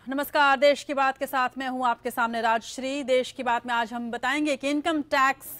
नमस्कार। देश की बात के साथ मैं हूं आपके सामने राजश्री। देश की बात में आज हम बताएंगे कि इनकम टैक्स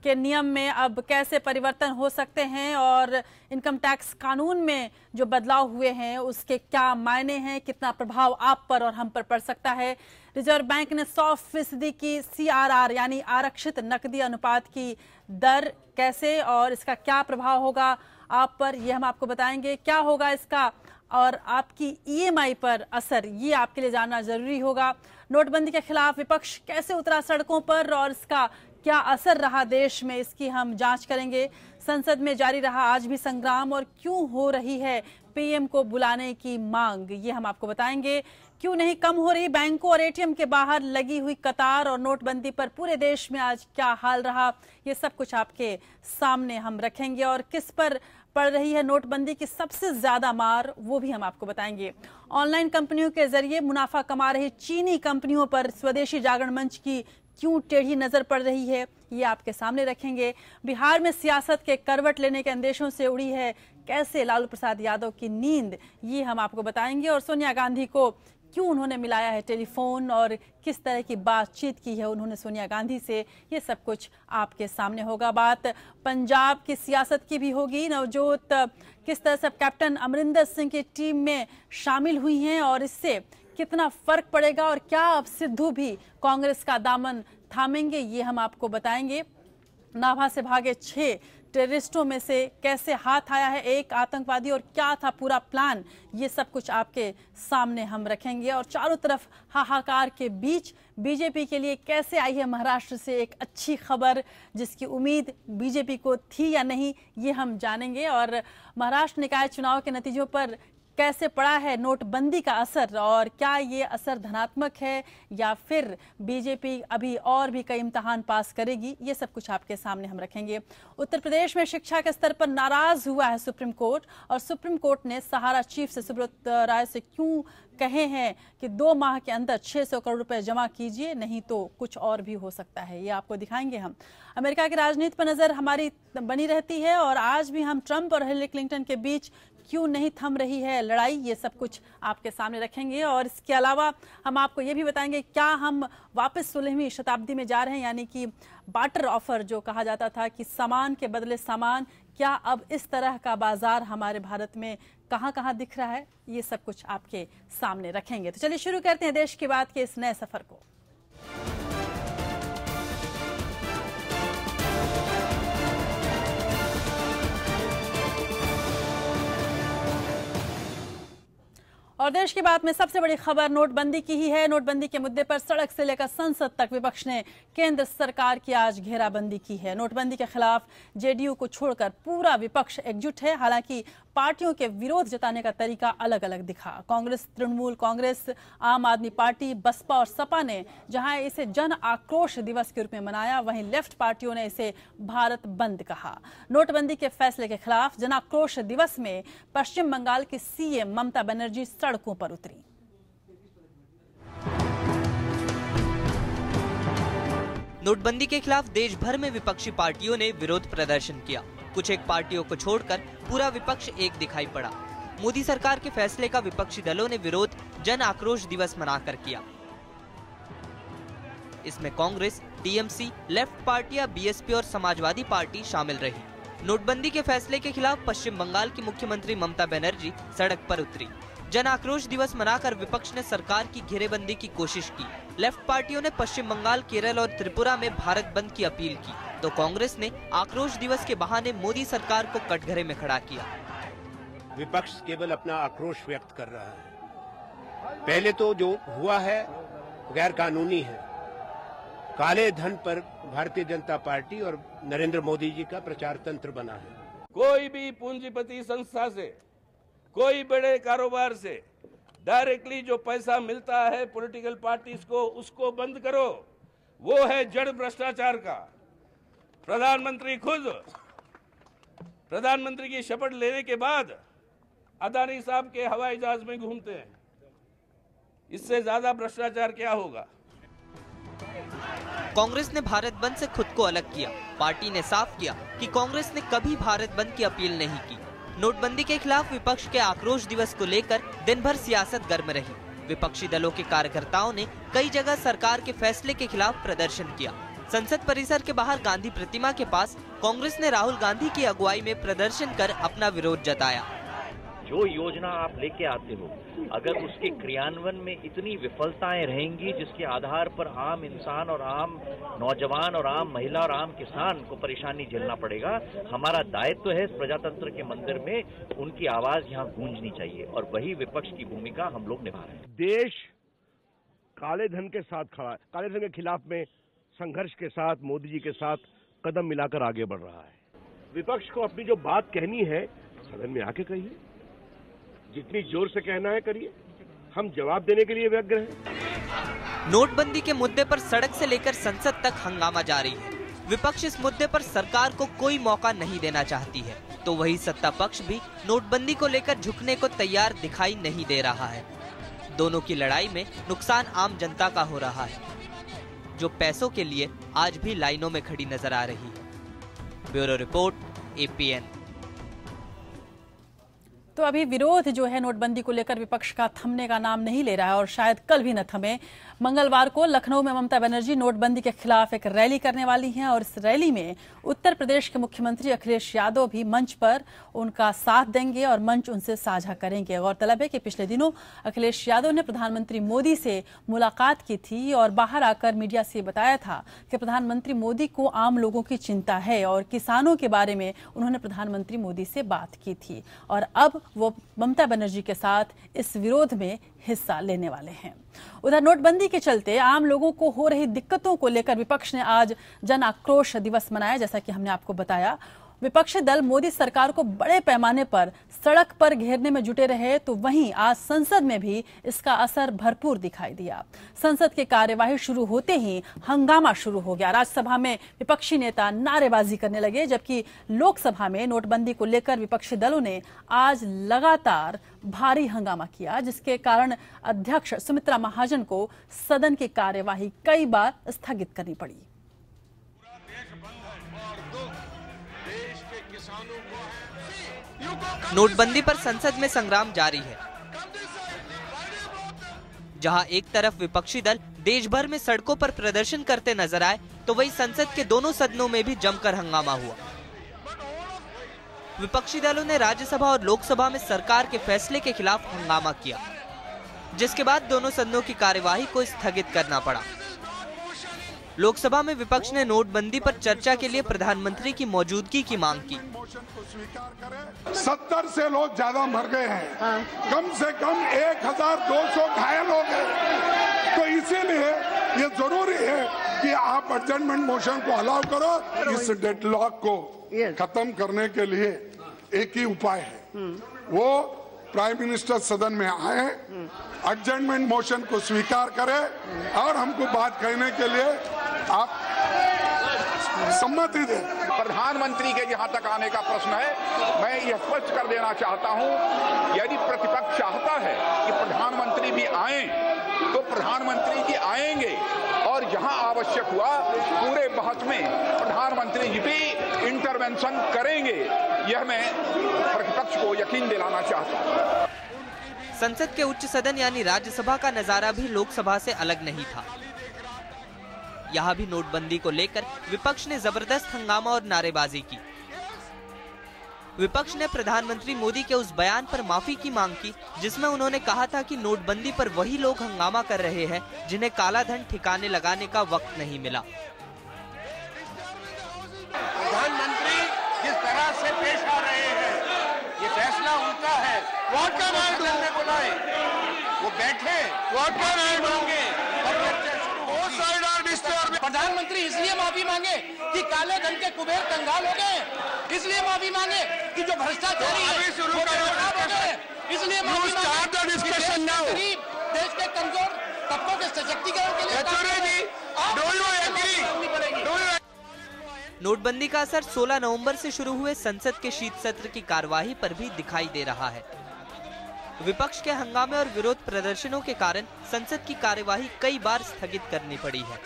के नियम में अब कैसे परिवर्तन हो सकते हैं और इनकम टैक्स कानून में जो बदलाव हुए हैं उसके क्या मायने हैं, कितना प्रभाव आप पर और हम पर पड़ सकता है। रिजर्व बैंक ने 100% की CRR यानी आरक्षित नकदी अनुपात की दर कैसे और इसका क्या प्रभाव होगा आप पर, यह हम आपको बताएंगे। क्या होगा इसका और आपकी EMI पर असर, ये आपके लिए जानना जरूरी होगा। नोटबंदी के खिलाफ विपक्ष कैसे उतरा सड़कों पर और इसका क्या असर रहा देश में, इसकी हम जांच करेंगे। संसद में जारी रहा आज भी संग्राम और क्यों हो रही है PM को बुलाने की मांग, ये हम आपको बताएंगे। क्यों नहीं कम हो रही बैंकों और ATM के बाहर लगी हुई कतार और नोटबंदी पर पूरे देश में आज क्या हाल रहा, ये सब कुछ आपके सामने हम रखेंगे। और किस पर पड़ रही है नोटबंदी की सबसे ज्यादा मार, वो भी हम आपको बताएंगे। ऑनलाइन कंपनियों के जरिए मुनाफा कमा रही चीनी कंपनियों पर स्वदेशी जागरण मंच की क्यों टेढ़ी नजर पड़ रही है, ये आपके सामने रखेंगे। बिहार में सियासत के करवट लेने के अंदेशों से उड़ी है कैसे लालू प्रसाद यादव की नींद, ये हम आपको बताएंगे। और सोनिया गांधी को क्यों उन्होंने मिलाया है टेलीफोन और किस तरह की बातचीत की है उन्होंने सोनिया गांधी से, ये सब कुछ आपके सामने होगा। बात पंजाब की सियासत की भी होगी। नवजोत किस तरह से कैप्टन अमरिंदर सिंह की टीम में शामिल हुई हैं और इससे कितना फर्क पड़ेगा और क्या अब सिद्धू भी कांग्रेस का दामन थामेंगे, ये हम आपको बताएंगे। नाभा से भागे 6 टेररिस्टों में से कैसे हाथ आया है एक आतंकवादी और क्या था पूरा प्लान, ये सब कुछ आपके सामने हम रखेंगे। और चारों तरफ हाहाकार के बीच बीजेपी के लिए कैसे आई है महाराष्ट्र से एक अच्छी खबर, जिसकी उम्मीद बीजेपी को थी या नहीं, ये हम जानेंगे। और महाराष्ट्र निकाय चुनाव के नतीजों पर कैसे पड़ा है नोटबंदी का असर और क्या ये असर धनात्मक है या फिर बीजेपी अभी और भी कई इम्तिहान पास करेगी, ये सब कुछ आपके सामने हम रखेंगे। उत्तर प्रदेश में शिक्षा के स्तर पर नाराज हुआ है सुप्रीम कोर्ट और सुप्रीम कोर्ट ने सहारा चीफ से सुब्रत राय से क्यों कहे हैं कि 2 माह के अंदर 600 करोड़ रुपए जमा कीजिए, नहीं तो कुछ और भी हो सकता है, ये आपको दिखाएंगे हम। अमेरिका की राजनीति पर नजर हमारी बनी रहती है और आज भी हम ट्रंप और हिलरी क्लिंटन के बीच क्यों नहीं थम रही है लड़ाई, ये सब कुछ आपके सामने रखेंगे। और इसके अलावा हम आपको ये भी बताएंगे क्या हम वापस 16वीं शताब्दी में जा रहे हैं, यानी कि बार्टर ऑफर जो कहा जाता था कि सामान के बदले सामान, क्या अब इस तरह का बाजार हमारे भारत में कहां कहां दिख रहा है, ये सब कुछ आपके सामने रखेंगे। तो चलिए शुरू करते हैं देश की बात के इस नए सफर को। और देश की बात में सबसे बड़ी खबर नोटबंदी की ही है। नोटबंदी के मुद्दे पर सड़क से लेकर संसद तक विपक्ष ने केंद्र सरकार की आज घेराबंदी की है। नोटबंदी के खिलाफ JDU को छोड़कर पूरा विपक्ष एकजुट है। हालांकि पार्टियों के विरोध जताने का तरीका अलग अलग दिखा। कांग्रेस, तृणमूल कांग्रेस, आम आदमी पार्टी, बसपा और सपा ने जहां इसे जन आक्रोश दिवस के रूप में मनाया, वहीं लेफ्ट पार्टियों ने इसे भारत बंद कहा। नोटबंदी के फैसले के खिलाफ जन आक्रोश दिवस में पश्चिम बंगाल की CM ममता बनर्जी सड़कों पर उतरी। नोटबंदी के खिलाफ देश भर में विपक्षी पार्टियों ने विरोध प्रदर्शन किया। कुछ एक पार्टियों को छोड़कर पूरा विपक्ष एक दिखाई पड़ा। मोदी सरकार के फैसले का विपक्षी दलों ने विरोध जन आक्रोश दिवस मनाकर किया। इसमें कांग्रेस, TMC, लेफ्ट पार्टियां, BSP और समाजवादी पार्टी शामिल रही। नोटबंदी के फैसले के खिलाफ पश्चिम बंगाल की मुख्यमंत्री ममता बनर्जी सड़क पर उतरी। जन आक्रोश दिवस मनाकर विपक्ष ने सरकार की घेरेबंदी की कोशिश की। लेफ्ट पार्टियों ने पश्चिम बंगाल, केरल और त्रिपुरा में भारत बंद की अपील की, तो कांग्रेस ने आक्रोश दिवस के बहाने मोदी सरकार को कटघरे में खड़ा किया। विपक्ष केवल अपना आक्रोश व्यक्त कर रहा है। पहले तो जो हुआ है गैर कानूनी है। काले धन पर भारतीय जनता पार्टी और नरेंद्र मोदी जी का प्रचार तंत्र बना है। कोई भी पूंजीपति संस्था से, कोई बड़े कारोबार से डायरेक्टली जो पैसा मिलता है पॉलिटिकल पार्टीज को, उसको बंद करो। वो है जड़ भ्रष्टाचार का। प्रधानमंत्री खुद प्रधानमंत्री की शपथ लेने के बाद अदानी साहब के हवाई जहाज में घूमते हैं। इससे ज्यादा भ्रष्टाचार क्या होगा। कांग्रेस ने भारत बंद से खुद को अलग किया। पार्टी ने साफ किया कि कांग्रेस ने कभी भारत बंद की अपील नहीं की। नोटबंदी के खिलाफ विपक्ष के आक्रोश दिवस को लेकर दिन भर सियासत गर्म रही। विपक्षी दलों के कार्यकर्ताओं ने कई जगह सरकार के फैसले के खिलाफ प्रदर्शन किया। संसद परिसर के बाहर गांधी प्रतिमा के पास कांग्रेस ने राहुल गांधी की अगुवाई में प्रदर्शन कर अपना विरोध जताया। जो योजना आप लेके आते हो, अगर उसके क्रियान्वयन में इतनी विफलताएं रहेंगी जिसके आधार पर आम इंसान और आम नौजवान और आम महिला और आम किसान को परेशानी झेलना पड़ेगा। हमारा दायित्व है इस प्रजातंत्र के मंदिर में उनकी आवाज यहाँ गूंजनी चाहिए और वही विपक्ष की भूमिका हम लोग निभा रहे हैं। देश काले धन के साथ खड़ा है, काले धन के खिलाफ में संघर्ष के साथ मोदी जी के साथ कदम मिलाकर आगे बढ़ रहा है। विपक्ष को अपनी जो बात कहनी है सदन में आके कहिए, जितनी जोर से कहना है करिए, हम जवाब देने के लिए व्यग्र हैं। नोटबंदी के मुद्दे पर सड़क से लेकर संसद तक हंगामा जारी है। विपक्ष इस मुद्दे पर सरकार को कोई मौका नहीं देना चाहती है, तो वही सत्ता पक्ष भी नोटबंदी को लेकर झुकने को तैयार दिखाई नहीं दे रहा है। दोनों की लड़ाई में नुकसान आम जनता का हो रहा है, जो पैसों के लिए आज भी लाइनों में खड़ी नजर आ रही है। Bureau report, APN। तो अभी विरोध जो है नोटबंदी को लेकर विपक्ष का थमने का नाम नहीं ले रहा है और शायद कल भी न थमे। मंगलवार को लखनऊ में ममता बनर्जी नोटबंदी के खिलाफ एक रैली करने वाली हैं और इस रैली में उत्तर प्रदेश के मुख्यमंत्री अखिलेश यादव भी मंच पर उनका साथ देंगे और मंच उनसे साझा करेंगे। गौरतलब है कि पिछले दिनों अखिलेश यादव ने प्रधानमंत्री मोदी से मुलाकात की थी और बाहर आकर मीडिया से बताया था कि प्रधानमंत्री मोदी को आम लोगों की चिंता है और किसानों के बारे में उन्होंने प्रधानमंत्री मोदी से बात की थी और अब वो ममता बनर्जी के साथ इस विरोध में हिस्सा लेने वाले हैं। उधर नोटबंदी के चलते आम लोगों को हो रही दिक्कतों को लेकर विपक्ष ने आज जन आक्रोश दिवस मनाया। जैसा कि हमने आपको बताया, विपक्षी दल मोदी सरकार को बड़े पैमाने पर सड़क पर घेरने में जुटे रहे, तो वहीं आज संसद में भी इसका असर भरपूर दिखाई दिया। संसद की कार्यवाही शुरू होते ही हंगामा शुरू हो गया। राज्यसभा में विपक्षी नेता नारेबाजी करने लगे, जबकि लोकसभा में नोटबंदी को लेकर विपक्षी दलों ने आज लगातार भारी हंगामा किया, जिसके कारण अध्यक्ष सुमित्रा महाजन को सदन की कार्यवाही कई बार स्थगित करनी पड़ी। नोटबंदी पर संसद में संग्राम जारी है। जहां एक तरफ विपक्षी दल देश भर में सड़कों पर प्रदर्शन करते नजर आए, तो वहीं संसद के दोनों सदनों में भी जमकर हंगामा हुआ। विपक्षी दलों ने राज्यसभा और लोकसभा में सरकार के फैसले के खिलाफ हंगामा किया, जिसके बाद दोनों सदनों की कार्यवाही को स्थगित करना पड़ा। लोकसभा में विपक्ष ने नोटबंदी पर चर्चा के लिए प्रधानमंत्री की मौजूदगी की मांग की। 70 से लोग ज्यादा मर गए हैं, कम से कम 1200 घायल हो गए, तो इसीलिए ये जरूरी है कि आप एडजर्नमेंट मोशन को अलाउ करो। इस डेडलॉक को खत्म करने के लिए एक ही उपाय है, वो प्राइम मिनिस्टर सदन में आए, एडजर्नमेंट मोशन को स्वीकार करें और हमको बात कहने के लिए आप सम्मति दें। प्रधानमंत्री के जहां तक आने का प्रश्न है, मैं यह स्पष्ट कर देना चाहता हूं, यदि प्रतिपक्ष चाहता है कि प्रधानमंत्री भी आए तो प्रधानमंत्री जी आएंगे और जहां आवश्यक हुआ पूरे बहस में प्रधानमंत्री जी भी इंटरवेंशन करेंगे। यह मैं प्रतिपक्ष को यकीन दिलाना चाहता हूं। संसद के उच्च सदन यानी राज्यसभा का नजारा भी लोकसभा से अलग नहीं था। यहाँ भी नोटबंदी को लेकर विपक्ष ने जबरदस्त हंगामा और नारेबाजी की। विपक्ष ने प्रधानमंत्री मोदी के उस बयान पर माफी की मांग की, जिसमें उन्होंने कहा था कि नोटबंदी पर वही लोग हंगामा कर रहे हैं जिन्हें काला धन ठिकाने लगाने का वक्त नहीं मिला। प्रधानमंत्री जिस तरह से पेश आ रहे हैं, ये फैसला उनका है। वोट का नाम में बुलाए, वो बैठे, वोट का नाम मांगे और चर्चा शुरू। प्रधानमंत्री इसलिए माफी मांगे कि काले धन के कुबेर कंगाल हो गए, इसलिए माफी मांगे कि जो भ्रष्टाचारी है वो बेनकाब हो गए, इसलिए माफी मांगे देश के कमजोर तबकों के सशक्तिकरण के लिए। नोटबंदी का असर 16 नवंबर से शुरू हुए संसद के शीत सत्र की कार्यवाही पर भी दिखाई दे रहा है। विपक्ष के हंगामे और विरोध प्रदर्शनों के कारण संसद की कार्यवाही कई बार स्थगित करनी पड़ी है।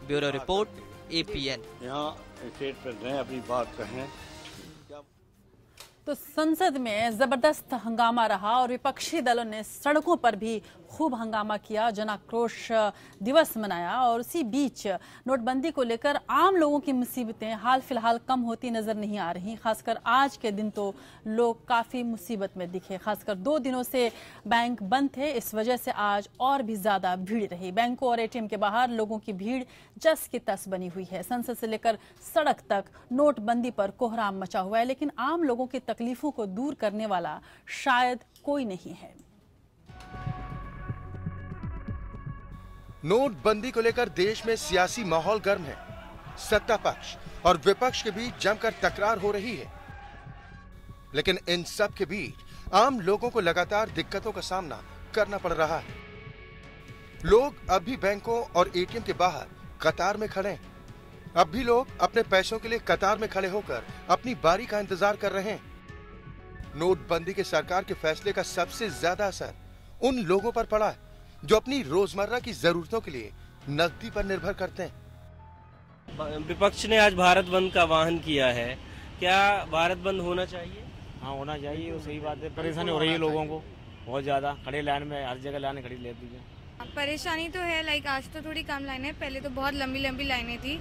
Bureau report, APN। यहाँ स्टेट पर अपनी बात कहें। तो संसद में जबरदस्त हंगामा रहा और विपक्षी दलों ने सड़कों पर भी खूब हंगामा किया, जन आक्रोश दिवस मनाया। और उसी बीच नोटबंदी को लेकर आम लोगों की मुसीबतें हाल फिलहाल कम होती नजर नहीं आ रही। खासकर आज के दिन तो लोग काफी मुसीबत में दिखे। खासकर 2 दिनों से बैंक बंद थे, इस वजह से आज और भी ज्यादा भीड़ रही। बैंकों और एटीएम के बाहर लोगों की भीड़ जस की तस बनी हुई है। संसद से लेकर सड़क तक नोटबंदी पर कोहराम मचा हुआ है, लेकिन आम लोगों की तकलीफों को दूर करने वाला शायद कोई नहीं है। नोटबंदी को लेकर देश में सियासी माहौल गर्म है। सत्ता पक्ष और विपक्ष के बीच जमकर तकरार हो रही है, लेकिन इन सब के बीच आम लोगों को लगातार दिक्कतों का सामना करना पड़ रहा है। लोग अब भी बैंकों और एटीएम के बाहर कतार में खड़े हैं। अब भी लोग अपने पैसों के लिए कतार में खड़े होकर अपनी बारी का इंतजार कर रहे हैं। नोटबंदी के सरकार के फैसले का सबसे ज्यादा असर उन लोगों पर पड़ा है जो अपनी रोजमर्रा की जरूरतों के लिए नकदी पर निर्भर करते हैं। विपक्ष ने आज भारत बंद का आह्वान किया है, क्या भारत बंद होना चाहिए? हाँ, होना चाहिए। वो सही बात है। परेशानी हो रही है लोगों को बहुत ज्यादा। खड़े लाइन में हर जगह लाइन खड़ी ले दीजिए। परेशानी तो है, लाइक आज तो थोड़ी कम लाइनें, पहले तो बहुत लंबी लंबी लाइनें थी।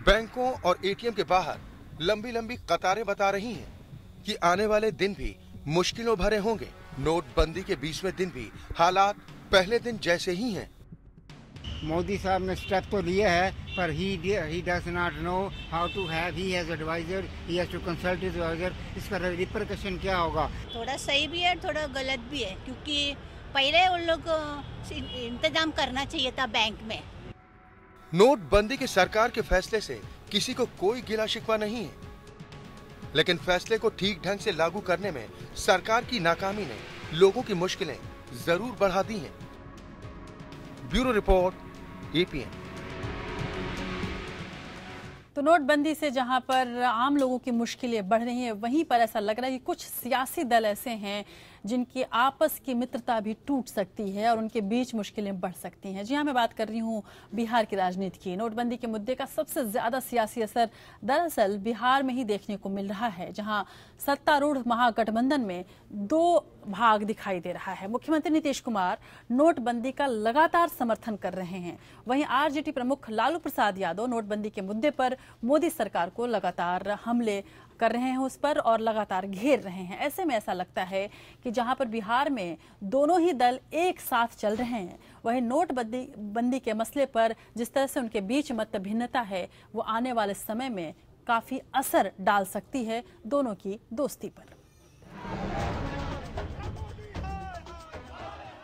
बैंकों और एटीएम के बाहर लंबी लंबी कतारें बता रही हैं कि आने वाले दिन भी मुश्किलों भरे होंगे। नोटबंदी के 20वें दिन भी हालात पहले दिन जैसे ही हैं। मोदी साहब ने स्टेप तो लिए है, पर he does not know how to have, he has advisor, he has to consult his advisor। इसका रिपरकशन क्या होगा? थोड़ा सही भी है, थोड़ा गलत भी है, क्योंकि पहले उन लोग को इंतजाम करना चाहिए था बैंक में। नोटबंदी के सरकार के फैसले से किसी को कोई गिला शिकवा नहीं है, लेकिन फैसले को ठीक ढंग से लागू करने में सरकार की नाकामी ने लोगों की मुश्किलें जरूर बढ़ा दी हैं। Bureau report, APN. तो नोटबंदी से जहां पर आम लोगों की मुश्किलें बढ़ रही हैं, वहीं पर ऐसा लग रहा है कि कुछ सियासी दल ऐसे हैं जिनकी आपस की मित्रता भी टूट सकती है और उनके बीच मुश्किलें बढ़ सकती हैं। जी हाँ, मैं बात कर रही हूँ बिहार की राजनीति की। नोटबंदी के मुद्दे का सबसे ज्यादा सियासी असर दरअसल बिहार में ही देखने को मिल रहा है, जहां सत्तारूढ़ महागठबंधन में 2 भाग दिखाई दे रहा है। मुख्यमंत्री नीतीश कुमार नोटबंदी का लगातार समर्थन कर रहे हैं, वहीं आरजेडी प्रमुख लालू प्रसाद यादव नोटबंदी के मुद्दे पर मोदी सरकार को लगातार हमले कर रहे हैं उस पर और लगातार घेर रहे हैं। ऐसे में ऐसा लगता है कि जहां पर बिहार में दोनों ही दल एक साथ चल रहे हैं, वहीं नोटबंदी के मसले पर जिस तरह से उनके बीच मत भिन्नता है, वो आने वाले समय में काफी असर डाल सकती है दोनों की दोस्ती पर।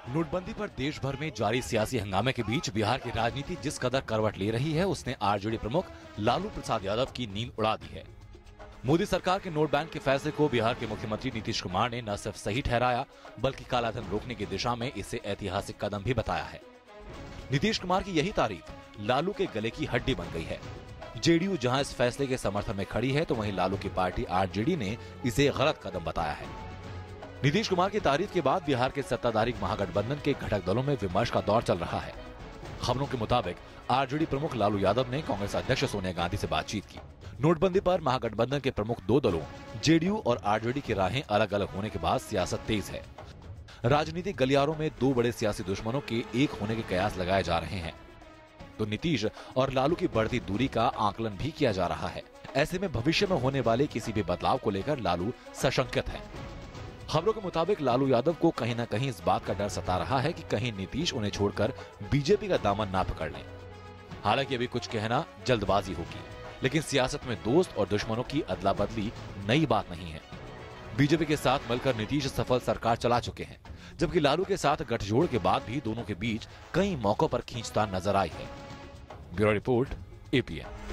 नोटबंदी पर देश भर में जारी सियासी हंगामे के बीच बिहार की राजनीति जिस कदर करवट ले रही है, उसने आरजेडी प्रमुख लालू प्रसाद यादव की नींद उड़ा दी है। मोदी सरकार के नोट बैन के फैसले को बिहार के मुख्यमंत्री नीतीश कुमार ने न सिर्फ सही ठहराया, बल्कि कालाधन रोकने की दिशा में इसे ऐतिहासिक कदम भी बताया है। नीतीश कुमार की यही तारीफ लालू के गले की हड्डी बन गई है। जेडीयू जहां इस फैसले के समर्थन में खड़ी है, तो वहीं लालू की पार्टी आरजेडी ने इसे गलत कदम बताया है। नीतीश कुमार की तारीफ के बाद बिहार के सत्ताधारी महागठबंधन के घटक दलों में विमर्श का दौर चल रहा है। खबरों के मुताबिक आरजेडी प्रमुख लालू यादव ने कांग्रेस अध्यक्ष सोनिया गांधी से बातचीत की। नोटबंदी पर महागठबंधन के प्रमुख 2 दलों जेडीयू और आरजेडी की राहें अलग अलग होने के बाद सियासत तेज है। राजनीतिक गलियारों में 2 बड़े सियासी दुश्मनों के एक होने के कयास लगाए जा रहे हैं, तो नीतीश और लालू की बढ़ती दूरी का आकलन भी किया जा रहा है। ऐसे में भविष्य में होने वाले किसी भी बदलाव को लेकर लालू सशंकित है। खबरों के मुताबिक लालू यादव को कहीं न कहीं इस बात का डर सता रहा है कि कहीं नीतीश उन्हें छोड़कर बीजेपी का दामन ना पकड़ लें। हालांकि अभी कुछ कहना जल्दबाजी होगी, लेकिन सियासत में दोस्त और दुश्मनों की अदला बदली नई बात नहीं है। बीजेपी के साथ मिलकर नीतीश सफल सरकार चला चुके हैं, जबकि लालू के साथ गठजोड़ के बाद भी दोनों के बीच कई मौकों पर खींचतान नजर आई है। Bureau report, APN.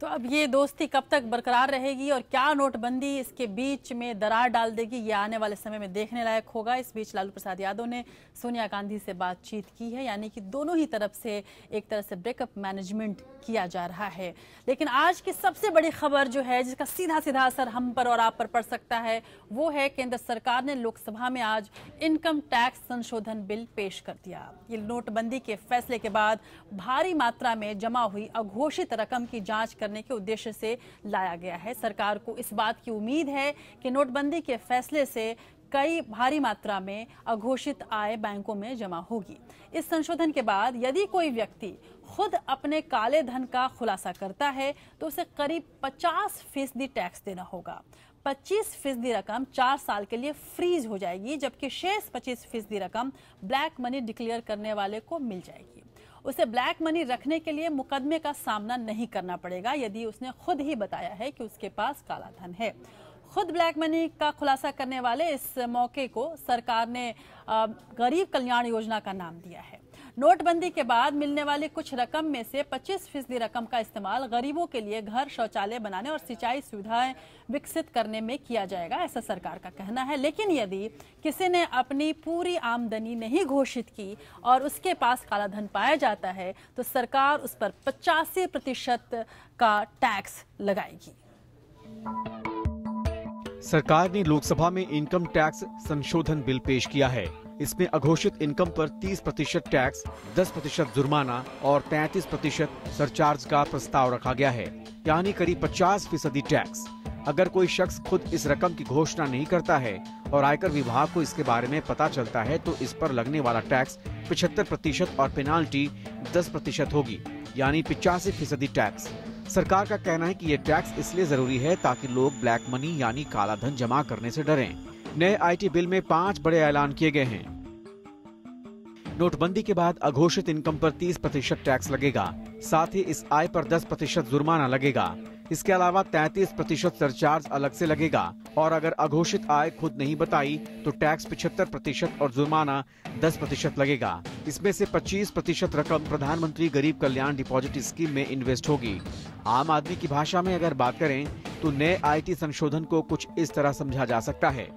तो अब ये दोस्ती कब तक बरकरार रहेगी और क्या नोटबंदी इसके बीच में दरार डाल देगी, ये आने वाले समय में देखने लायक होगा। इस बीच लालू प्रसाद यादव ने सोनिया गांधी से बातचीत की है, यानी कि दोनों ही तरफ से एक तरह से ब्रेकअप मैनेजमेंट किया जा रहा है। लेकिन आज की सबसे बड़ी खबर जो है, जिसका सीधा सीधा असर हम पर और आप पर पड़ सकता है, वो है केंद्र सरकार ने लोकसभा में आज इनकम टैक्स संशोधन बिल पेश कर दिया। ये नोटबंदी के फैसले के बाद भारी मात्रा में जमा हुई अघोषित रकम की जांच करने करने के उद्देश्य से लाया गया है। सरकार को इस बात की उम्मीद है कि नोटबंदी के फैसले से कई भारी मात्रा में अघोषित आय बैंकों में जमा होगी। इस संशोधन के बाद यदि कोई व्यक्ति खुद अपने काले धन का खुलासा करता है तो उसे करीब 50% टैक्स देना होगा। 25% रकम 4 साल के लिए फ्रीज हो जाएगी, जबकि शेष 25% रकम ब्लैक मनी डिक्लेयर करने वाले को मिल जाएगी। उसे ब्लैक मनी रखने के लिए मुकदमे का सामना नहीं करना पड़ेगा यदि उसने खुद ही बताया है कि उसके पास काला धन है। खुद ब्लैक मनी का खुलासा करने वाले इस मौके को सरकार ने गरीब कल्याण योजना का नाम दिया है। नोटबंदी के बाद मिलने वाली कुछ रकम में से 25% रकम का इस्तेमाल गरीबों के लिए घर, शौचालय बनाने और सिंचाई सुविधाएं विकसित करने में किया जाएगा, ऐसा सरकार का कहना है। लेकिन यदि किसी ने अपनी पूरी आमदनी नहीं घोषित की और उसके पास काला धन पाया जाता है तो सरकार उस पर 85% का टैक्स लगाएगी। सरकार ने लोकसभा में इनकम टैक्स संशोधन बिल पेश किया है। इसमें अघोषित इनकम पर 30% टैक्स, 10% जुर्माना और 33% सरचार्ज का प्रस्ताव रखा गया है, यानी करीब 50% टैक्स। अगर कोई शख्स खुद इस रकम की घोषणा नहीं करता है और आयकर विभाग को इसके बारे में पता चलता है तो इस पर लगने वाला टैक्स 75% और पेनाल्टी 10% होगी, यानी 85% टैक्स। सरकार का कहना है कि ये टैक्स इसलिए जरूरी है ताकि लोग ब्लैक मनी यानी काला धन जमा करने से डरें। नए आईटी बिल में 5 बड़े ऐलान किए गए हैं। नोटबंदी के बाद अघोषित इनकम पर 30% टैक्स लगेगा, साथ ही इस आय पर 10% जुर्माना लगेगा। इसके अलावा 33% सरचार्ज अलग से लगेगा और अगर अघोषित आय खुद नहीं बताई तो टैक्स 75% और जुर्माना 10% लगेगा। इसमें से 25% रकम प्रधानमंत्री गरीब कल्याण डिपॉजिट स्कीम में इन्वेस्ट होगी। आम आदमी की भाषा में अगर बात करें तो नए आईटी संशोधन को कुछ इस तरह समझा जा सकता है।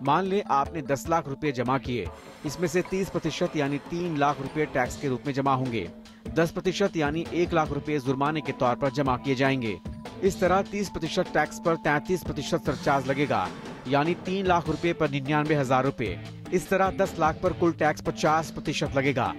मान लें आपने 10 लाख रुपए जमा किए, इसमें से 30% यानी 3 लाख रुपए टैक्स के रूप में जमा होंगे, 10% यानी 1 लाख रुपए जुर्माने के तौर पर जमा किए जाएंगे। इस तरह 30% टैक्स पर 33% सरचार्ज लगेगा, यानी 3 लाख रुपए पर 99,000 रुपए। इस तरह 10 लाख पर कुल टैक्स 50% लगेगा,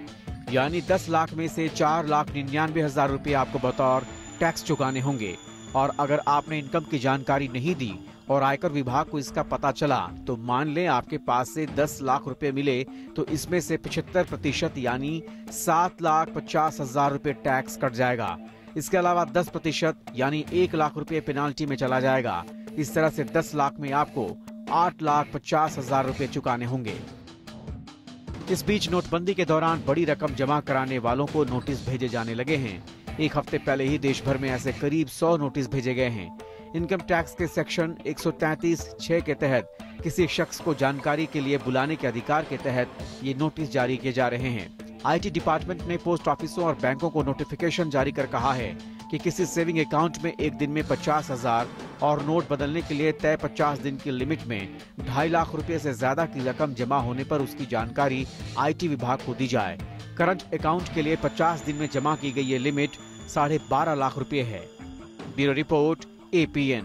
यानी 10 लाख में से 4,99,000 रुपए आपको बतौर टैक्स चुकाने होंगे। और अगर आपने इनकम की जानकारी नहीं दी और आयकर विभाग को इसका पता चला तो मान लें आपके पास से 10 लाख रुपए मिले तो इसमें से 75% यानी 7,50,000 रुपए टैक्स कट जाएगा। इसके अलावा 10% यानी 1 लाख रुपए पेनाल्टी में चला जाएगा। इस तरह से 10 लाख में आपको 8,50,000 रुपए चुकाने होंगे। इस बीच नोटबंदी के दौरान बड़ी रकम जमा कराने वालों को नोटिस भेजे जाने लगे हैं। एक हफ्ते पहले ही देश भर में ऐसे करीब 100 नोटिस भेजे गए हैं। इनकम टैक्स के सेक्शन 133(6) के तहत किसी शख्स को जानकारी के लिए बुलाने के अधिकार के तहत ये नोटिस जारी किए जा रहे हैं। आईटी डिपार्टमेंट ने पोस्ट ऑफिसों और बैंकों को नोटिफिकेशन जारी कर कहा है कि किसी सेविंग अकाउंट में एक दिन में 50,000 और नोट बदलने के लिए तय 50 दिन की लिमिट में 2.5 लाख रुपए से ज्यादा की रकम जमा होने पर उसकी जानकारी आईटी विभाग को दी जाए। करंट अकाउंट के लिए 50 दिन में जमा की गई ये लिमिट 12.5 लाख रुपए है। Bureau report, APN।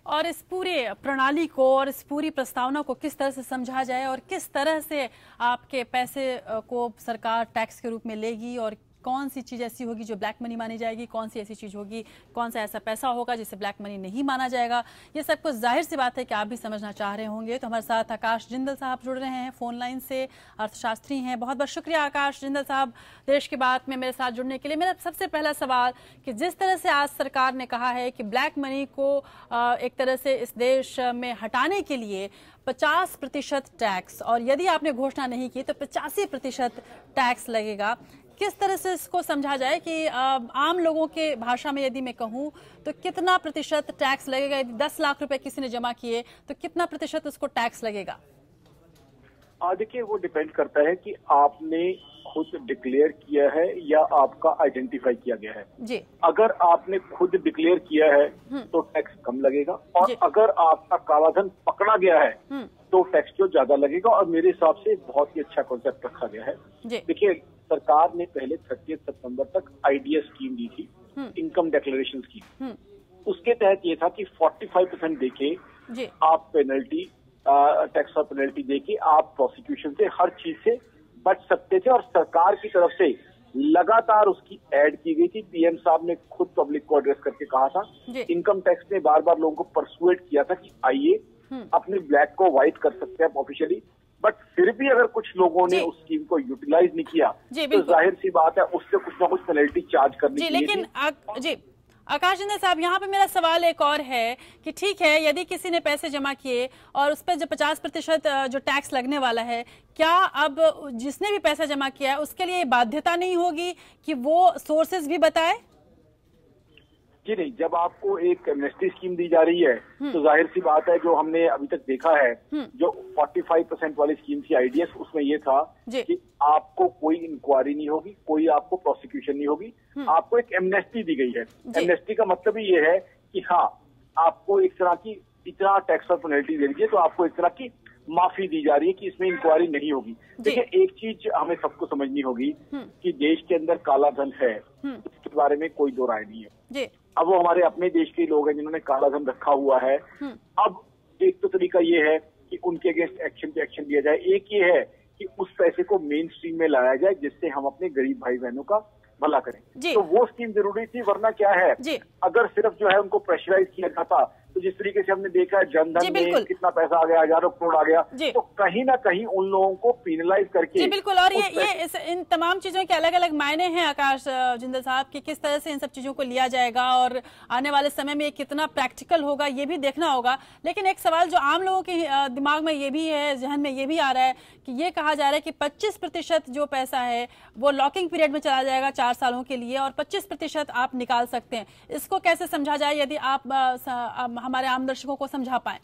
और इस पूरे प्रणाली को और इस पूरी प्रस्तावना को किस तरह से समझा जाए और किस तरह से आपके पैसे को सरकार टैक्स के रूप में लेगी और कौन सी चीज़ ऐसी होगी जो ब्लैक मनी मानी जाएगी, कौन सी ऐसी चीज़ होगी, कौन सा ऐसा पैसा होगा जिसे ब्लैक मनी नहीं माना जाएगा, ये सब कुछ जाहिर सी बात है कि आप भी समझना चाह रहे होंगे। तो हमारे साथ आकाश जिंदल साहब जुड़ रहे हैं फोन लाइन से, अर्थशास्त्री हैं। बहुत बहुत शुक्रिया आकाश जिंदल साहब देश की बात में मेरे साथ जुड़ने के लिए। मेरा सबसे पहला सवाल कि जिस तरह से आज सरकार ने कहा है कि ब्लैक मनी को एक तरह से इस देश में हटाने के लिए 50% टैक्स और यदि आपने घोषणा नहीं की तो 85% टैक्स लगेगा, किस तरह से इसको समझा जाए कि आम लोगों के भाषा में यदि मैं कहूँ तो कितना प्रतिशत टैक्स लगेगा? यदि 10 लाख रुपए किसी ने जमा किए तो कितना प्रतिशत उसको टैक्स लगेगा? देखिए, वो डिपेंड करता है कि आपने खुद डिक्लेयर किया है या आपका आइडेंटिफाई किया गया है जी। अगर आपने खुद डिक्लेयर किया है तो टैक्स कम लगेगा और अगर आपका कालाधन पकड़ा गया है तो टैक्स जो ज्यादा लगेगा। और मेरे हिसाब से बहुत ही अच्छा कॉन्सेप्ट रखा गया है। देखिए, सरकार ने पहले 30 सितंबर तक आईडीएस स्कीम दी थी, इनकम डिक्लेरेशन स्कीम। उसके तहत ये था कि 45% देके आप पेनल्टी, टैक्स और पेनल्टी देके आप प्रोसिक्यूशन से, हर चीज से बच सकते थे और सरकार की तरफ से लगातार उसकी ऐड की गई थी। पीएम साहब ने खुद पब्लिक को एड्रेस करके कहा था, इनकम टैक्स ने बार बार लोगों को परसुएट किया था कि आइए अपने ब्लैक को व्हाइट कर सकते हैं ऑफिशियली, बट फिर भी अगर कुछ लोगों ने उस स्कीम को यूटिलाइज नहीं किया तो जाहिर सी बात है उससे कुछ ना कुछ पेनल्टी चार्ज करनी चाहिए। लेकिन आकाश जिंदल साहब, यहाँ पे मेरा सवाल एक और है कि ठीक है, यदि किसी ने पैसे जमा किए और उस पर जो 50% जो टैक्स लगने वाला है, क्या अब जिसने भी पैसा जमा किया है उसके लिए बाध्यता नहीं होगी कि वो सोर्सेज भी बताए? जी नहीं, जब आपको एक एमनेस्टी स्कीम दी जा रही है तो जाहिर सी बात है, जो हमने अभी तक देखा है, जो 45% वाली स्कीम थी आईडीएस, उसमें ये था कि आपको कोई इंक्वायरी नहीं होगी, कोई आपको प्रोसिक्यूशन नहीं होगी, आपको एक एमनेस्टी दी गई है। एमनेस्टी का मतलब ही ये है कि हाँ, आपको एक तरह की इतना टैक्स और पेनल्टी दे दीजिए तो आपको एक तरह की माफी दी जा रही है कि इसमें इंक्वायरी नहीं होगी। देखिए, एक चीज हमें सबको समझनी होगी कि देश के अंदर काला धन है, इसके बारे में कोई दो राय नहीं है। अब वो हमारे अपने देश के लोग हैं जिन्होंने काला धन रखा हुआ है। अब एक तो तरीका ये है कि उनके अगेंस्ट एक्शन पे एक्शन लिया जाए, एक ये है कि उस पैसे को मेन स्ट्रीम में लाया जाए जिससे हम अपने गरीब भाई बहनों का भला करें। तो वो स्कीम जरूरी थी, वरना क्या है, अगर सिर्फ जो है उनको प्रेशराइज किया जाता तो जिस तरीके से हमने देखा है जनधन में कितना पैसा आ गया, हजारों करोड़ आ गया, तो कहीं ना कहीं उन लोगों को पीनलाइज करके। जी बिल्कुल, और इन तमाम चीजों के अलग अलग मायने हैं आकाश जिंदल साहब, कि किस तरह से इन सब चीजों को लिया जाएगा और आने वाले समय में कितना प्रैक्टिकल होगा ये भी देखना होगा। लेकिन एक सवाल जो आम लोगों के दिमाग में ये भी है, जहन में ये भी आ रहा है कि ये कहा जा रहा है कि 25% जो पैसा है वो लॉकिंग पीरियड में चला जाएगा 4 सालों के लिए और 25% आप निकाल सकते हैं। इसको कैसे समझा जाए, यदि आप हमारे आम दर्शकों को समझा पाए?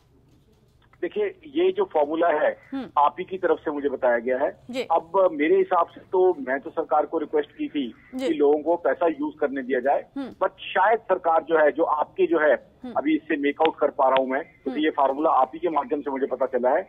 देखिए, ये जो फॉर्मूला है आप ही की तरफ से मुझे बताया गया है। अब मेरे हिसाब से तो मैं तो सरकार को रिक्वेस्ट की थी कि लोगों को पैसा यूज करने दिया जाए, बट शायद सरकार जो है, जो आपके जो है अभी इससे मेकआउट कर पा रहा हूं मैं, तो ये फार्मूला आप ही के माध्यम से मुझे पता चला है।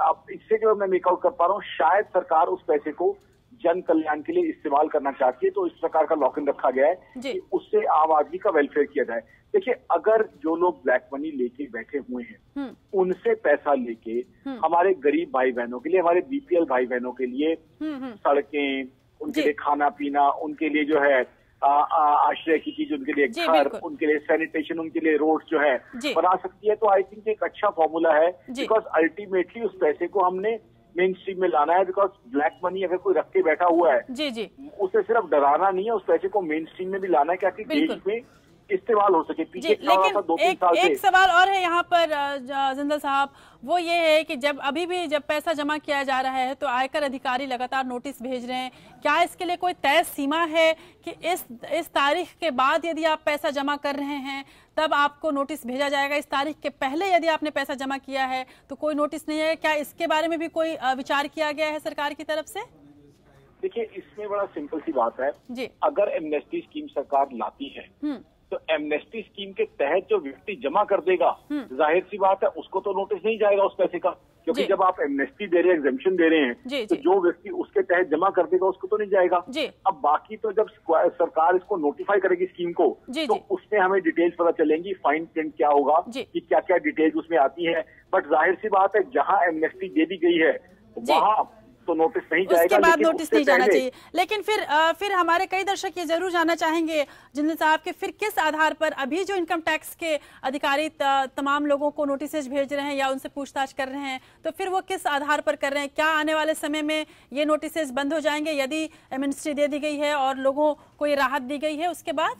अब इससे जो मैं मेकआउट कर पा रहा हूँ, शायद सरकार उस पैसे को जन कल्याण के लिए इस्तेमाल करना चाहती है, तो इस प्रकार का लॉक इन रखा गया है कि उससे आम आदमी का वेलफेयर किया जाए। देखिए, अगर जो लोग ब्लैक मनी लेके बैठे हुए हैं उनसे पैसा लेके हमारे गरीब भाई बहनों के लिए, हमारे बीपीएल भाई बहनों के लिए सड़कें, उनके लिए खाना पीना, उनके लिए जो है आश्रय की चीज, उनके लिए घर, उनके लिए सैनिटेशन, उनके लिए रोड जो है बना सकती है, तो आई थिंक एक अच्छा फॉर्मूला है। बिकॉज अल्टीमेटली उस पैसे को हमने मेन स्ट्रीम में लाना है। बिकॉज ब्लैक मनी अगर कोई रख के बैठा हुआ है उसे सिर्फ डराना नहीं है, उस पैसे को मेन स्ट्रीम में भी लाना है ताकि देश में इस्तेमाल हो सके। पीछे लेकिन एक सवाल और है यहाँ पर जिंदल साहब, वो ये है कि जब पैसा जमा किया जा रहा है तो आयकर अधिकारी लगातार नोटिस भेज रहे हैं। क्या इसके लिए कोई तय सीमा है कि इस तारीख के बाद यदि आप पैसा जमा कर रहे हैं तब आपको नोटिस भेजा जाएगा, इस तारीख के पहले यदि आपने पैसा जमा किया है तो कोई नोटिस नहीं है? क्या इसके बारे में भी कोई विचार किया गया है सरकार की तरफ से? देखिए, इसमें बड़ा सिंपल सी बात है जी। अगर एमनेस्टी स्कीम सरकार लाती है तो एमनेस्टी स्कीम के तहत जो व्यक्ति जमा कर देगा, जाहिर सी बात है उसको तो नोटिस नहीं जाएगा उस पैसे का, क्योंकि जब आप एमनेस्टी दे रहे हैं, एग्जेम्पशन दे रहे हैं, तो जो व्यक्ति उसके तहत जमा कर देगा उसको तो नहीं जाएगा। अब बाकी तो जब सरकार इसको नोटिफाई करेगी स्कीम को, तो उसमें हमें डिटेल्स पता चलेंगी, फाइन प्रिंट क्या होगा, कि क्या क्या डिटेल्स उसमें आती है। बट जाहिर सी बात है, जहां एमनेस्टी दे दी गई है वहां तो नोटिस नहीं जाएगा, उसके बाद नोटिस नहीं जाना चाहिए। लेकिन फिर हमारे कई दर्शक ये जरूर जानना चाहेंगे जिंदल साहब कि फिर किस आधार पर अभी जो इनकम टैक्स के अधिकारी तमाम लोगों को नोटिस भेज रहे हैं या उनसे पूछताछ कर रहे हैं, तो फिर वो किस आधार पर कर रहे हैं? क्या आने वाले समय में ये नोटिस बंद हो जाएंगे यदि एमनेस्टी दे दी गई है और लोगों को ये राहत दी गई है उसके बाद?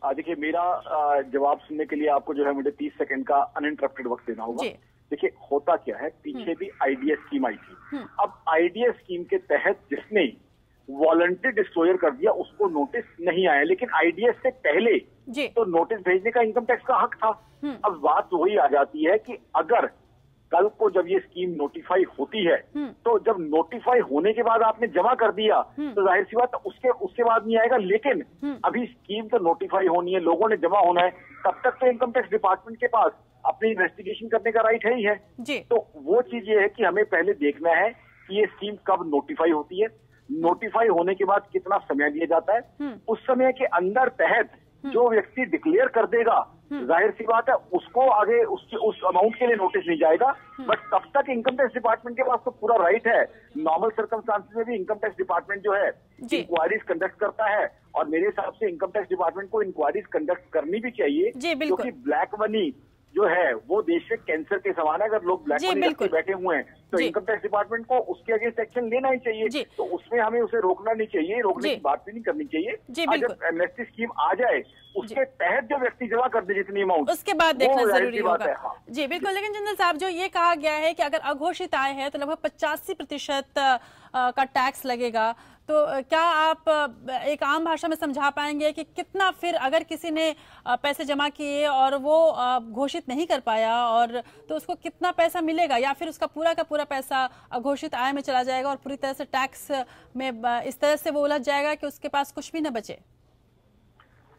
देखिए, मेरा जवाब सुनने के लिए आपको जो है मुझे 30 सेकंड का अनइंटरप्टेड वक्त देना होगा। देखिए, होता क्या है, पीछे भी आईडीएस स्कीम आई थी। अब आईडीएस स्कीम के तहत जिसने वॉलंटरी डिस्क्लोजर कर दिया उसको नोटिस नहीं आया, लेकिन आईडीएस से पहले तो नोटिस भेजने का इनकम टैक्स का हक था। अब बात वही आ जाती है कि अगर कल को जब ये स्कीम नोटिफाई होती है, तो जब नोटिफाई होने के बाद आपने जमा कर दिया तो जाहिर सी बात उसके बाद नहीं आएगा। लेकिन अभी स्कीम तो नोटिफाई होनी है, लोगों ने जमा होना है, तब तक तो इनकम टैक्स डिपार्टमेंट के पास अपनी इन्वेस्टिगेशन करने का राइट है ही है जी। तो वो चीज ये है कि हमें पहले देखना है कि ये स्कीम कब नोटिफाई होती है, नोटिफाई होने के बाद कितना समय दिया जाता है, उस समय के अंदर तहत जो व्यक्ति डिक्लेयर कर देगा जाहिर सी बात है उसको आगे उस अमाउंट के लिए नोटिस नहीं जाएगा। बट तब तक इनकम टैक्स डिपार्टमेंट के पास तो पूरा राइट है। नॉर्मल सर्कमस्टांसेस में भी इनकम टैक्स डिपार्टमेंट जो है इंक्वायरीज कंडक्ट करता है, और मेरे हिसाब से इनकम टैक्स डिपार्टमेंट को इंक्वायरीज कंडक्ट करनी भी चाहिए, क्योंकि ब्लैक मनी जो है वो देश में कैंसर के समान है। अगर लोग ब्लैक मनी रख के बैठे हुए हैं तो इनकम टैक्स डिपार्टमेंट को उसके अगेंस्ट एक्शन लेना ही चाहिए। तो उसमें हमें उसे रोकना नहीं चाहिए, रोकने की बात भी नहीं करनी चाहिए। जब एमनेस्टी स्कीम आ जाए उसके तहत जो व्यक्ति जमा कर दे जितनी अमाउंट, उसके बाद देखना जरूरी होगा। जी बिल्कुल। लेकिन जिंदल साहब, जो ये कहा गया है कि अगर अघोषित आय है तो लगभग 85% का टैक्स लगेगा, तो क्या आप एक आम भाषा में समझा पाएंगे कि कितना फिर अगर किसी ने पैसे जमा किए और वो घोषित नहीं कर पाया और तो उसको कितना पैसा मिलेगा, या फिर उसका पूरा का पूरा पैसा अघोषित आय में चला जाएगा और पूरी तरह से टैक्स में इस तरह से वो उलझ जाएगा कि उसके पास कुछ भी न बचे?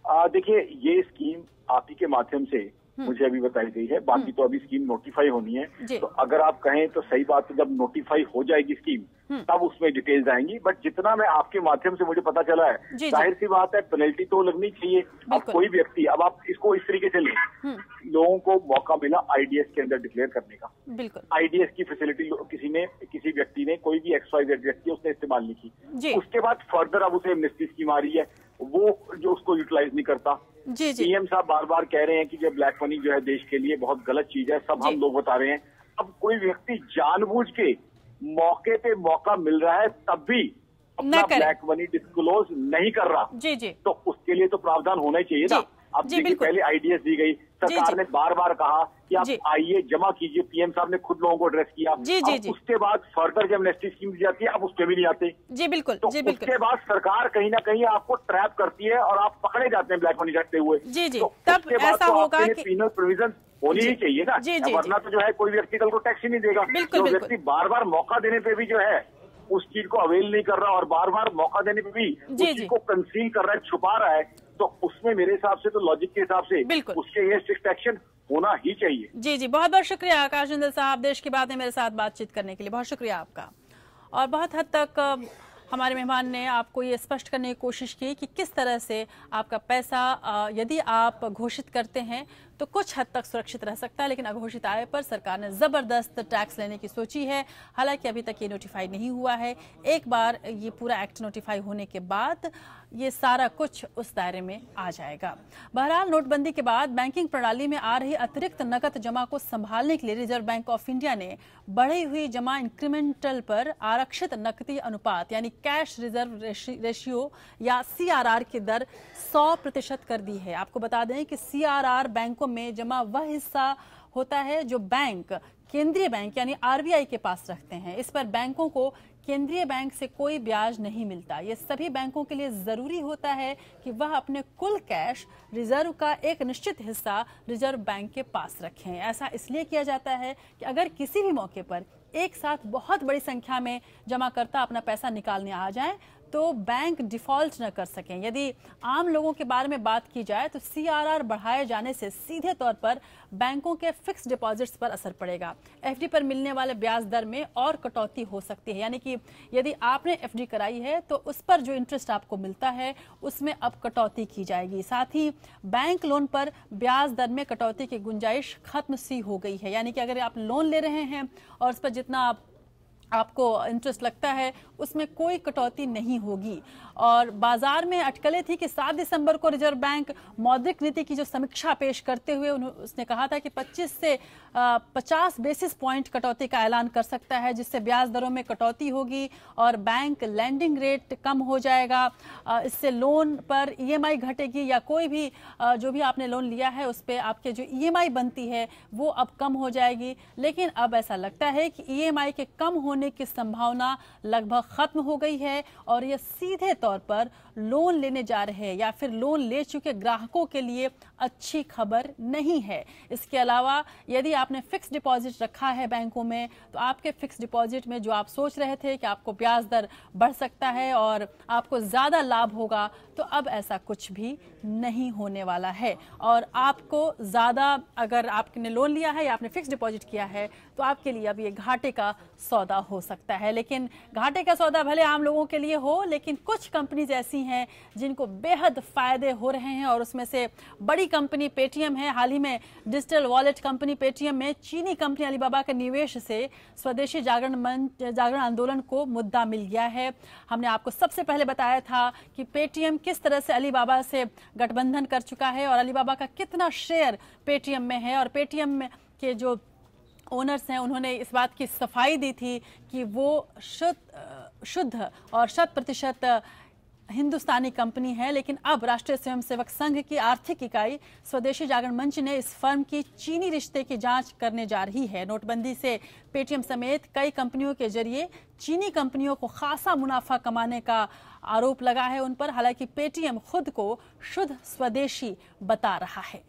देखिए, ये स्कीम आप ही के माध्यम से मुझे अभी बताई गई है, बाकी तो अभी स्कीम नोटिफाई होनी है। तो अगर आप कहें तो सही बात है, जब नोटिफाई हो जाएगी स्कीम तब उसमें डिटेल्स आएंगी। बट जितना मैं आपके माध्यम से मुझे पता चला है, जाहिर सी बात है पेनल्टी तो लगनी चाहिए। अब कोई व्यक्ति, अब आप इसको इस तरीके से लें, लोगों को मौका मिला आईडीएस के अंदर डिक्लेयर करने का। आईडीएस की फैसिलिटी किसी व्यक्ति ने, कोई भी XYZ व्यक्ति उसने इस्तेमाल नहीं की, उसके बाद फर्दर अब उसे एमनेस्टी स्कीम आ रही है, वो जो उसको यूटिलाइज नहीं करता। पीएम साहब बार बार कह रहे हैं कि जो ब्लैक मनी जो है देश के लिए बहुत गलत चीज है, सब हम लोग बता रहे हैं। अब कोई व्यक्ति जानबूझ के मौके पे मौका मिल रहा है तब भी अपना ब्लैक मनी डिस्क्लोज नहीं कर रहा, तो उसके लिए तो प्रावधान होना ही चाहिए ना। अब देखिए, पहले आईडीएस दी गई, सरकार ने बार बार कहा कि आप आइए जमा कीजिए, पीएम साहब ने खुद लोगों को एड्रेस किया। उसके बाद फर्दर जब एमनेस्टी स्कीम दी जाती है अब उस पर भी नहीं आते। तो उसके बाद सरकार कहीं ना कहीं आपको ट्रैप करती है और आप पकड़े जाते हैं ब्लैक मनी रखते हुए। तो तब ऐसा होगा कि पीनल प्रोविजन होनी ही चाहिए ना, वरना तो जो है कोई व्यक्ति कल को टैक्स ही नहीं देगा। जो व्यक्ति बार बार मौका देने पे भी जो है उस चीज को अवेल नहीं कर रहा और बार बार मौका देने पे भी उस चीज को कंसील कर रहा है, छुपा रहा है, तो उसमें मेरे हिसाब से तो लॉजिक के हिसाब से उसके ये स्ट्रिक्ट एक्शन होना ही चाहिए। जी बहुत बहुत शुक्रिया आकाश जिंदल साहब, देश की बात है मेरे साथ बातचीत करने के लिए बहुत शुक्रिया आपका। और बहुत हद तक हमारे मेहमान ने आपको ये स्पष्ट करने की कोशिश की कि किस तरह से आपका पैसा यदि आप घोषित करते हैं तो कुछ हद तक सुरक्षित रह सकता है, लेकिन अघोषित आय पर सरकार ने जबरदस्त टैक्स लेने की सोची है। हालांकि अभी तक ये नोटिफाई नहीं हुआ है। एक बार ये पूरा एक्ट नोटिफाई होने के बाद ये सारा कुछ उस दायरे में आ जाएगा। बहरहाल, नोटबंदी के बाद बैंकिंग प्रणाली में आ रही अतिरिक्त नकद जमा को संभालने के लिए रिजर्व बैंक ऑफ इंडिया ने बढ़ी हुई जमा इंक्रीमेंटल पर आरक्षित नकदी अनुपात यानी कैश रिजर्व रेशियो या CRR की दर 100% कर दी है। आपको बता दें कि CRR बैंकों में जमा वह हिस्सा होता है जो बैंक केंद्रीय बैंक यानी RBI के पास रखते हैं। इस पर बैंकों को केंद्रीय बैंक से कोई ब्याज नहीं मिलता। ये सभी बैंकों के लिए जरूरी होता है कि वह अपने कुल कैश रिजर्व का एक निश्चित हिस्सा रिजर्व बैंक के पास रखें। ऐसा इसलिए किया जाता है कि अगर किसी भी मौके पर एक साथ बहुत बड़ी संख्या में जमाकर्ता अपना पैसा निकालने आ जाएं तो बैंक डिफॉल्ट न कर सकें। यदि आम लोगों के बारे में बात की जाए तो CRR बढ़ाए जाने से सीधे तौर पर बैंकों के फिक्स डिपॉजिट्स पर असर पड़ेगा। FD पर मिलने वाले ब्याज दर में और कटौती हो सकती है, यानी कि यदि आपने FD कराई है तो उस पर जो इंटरेस्ट आपको मिलता है उसमें अब कटौती की जाएगी। साथ ही बैंक लोन पर ब्याज दर में कटौती की गुंजाइश खत्म सी हो गई है, यानी कि अगर आप लोन ले रहे हैं और उस पर जितना आपको इंटरेस्ट लगता है उसमें कोई कटौती नहीं होगी। और बाजार में अटकलें थी कि 7 दिसंबर को रिजर्व बैंक मौद्रिक नीति की जो समीक्षा पेश करते हुए उसने कहा था कि 25 से 50 बेसिस पॉइंट कटौती का ऐलान कर सकता है, जिससे ब्याज दरों में कटौती होगी और बैंक लेंडिंग रेट कम हो जाएगा। इससे लोन पर EMI घटेगी या कोई भी जो भी आपने लोन लिया है उस पर आपके जो EMI बनती है वो अब कम हो जाएगी। लेकिन अब ऐसा लगता है कि EMI के कम होने की संभावना लगभग खत्म हो गई है और ये सीधे तौर पर लोन लेने जा रहे हैं या फिर लोन ले चुके ग्राहकों के लिए अच्छी खबर नहीं है। इसके अलावा यदि आपने फिक्स डिपॉजिट रखा है बैंकों में तो आपके फिक्स डिपॉजिट में जो आप सोच रहे थे कि आपको ब्याज दर बढ़ सकता है और आपको ज्यादा लाभ होगा, तो अब ऐसा कुछ भी नहीं होने वाला है। और आपको ज्यादा, अगर आपने लोन लिया है या आपने फिक्स डिपॉजिट किया है तो आपके लिए अब ये घाटे का सौदा हो सकता है। लेकिन घाटे का सौदा भले आम लोगों के लिए हो, लेकिन कुछ कंपनीज ऐसी हैं जिनको बेहद फायदे हो रहे हैं और उसमें से बड़ी कंपनी पेटीएम है। हाल ही में डिजिटल वॉलेट कंपनी पेटीएम में चीनी कंपनी अलीबाबा के निवेश से स्वदेशी जागरण आंदोलन को मुद्दा मिल गया है। हमने आपको सबसे पहले बताया था कि पेटीएम किस तरह से अलीबाबा से गठबंधन कर चुका है और अलीबाबा का कितना शेयर पेटीएम में है, और पेटीएम में के जो ओनर्स हैं उन्होंने इस बात की सफाई दी थी कि वो शुद्ध और 100% हिंदुस्तानी कंपनी है। लेकिन अब राष्ट्रीय स्वयंसेवक संघ की आर्थिक इकाई स्वदेशी जागरण मंच ने इस फर्म की चीनी रिश्ते की जांच करने जा रही है। नोटबंदी से पेटीएम समेत कई कंपनियों के जरिए चीनी कंपनियों को खासा मुनाफा कमाने का आरोप लगा है उन पर। हालांकि पेटीएम खुद को शुद्ध स्वदेशी बता रहा है।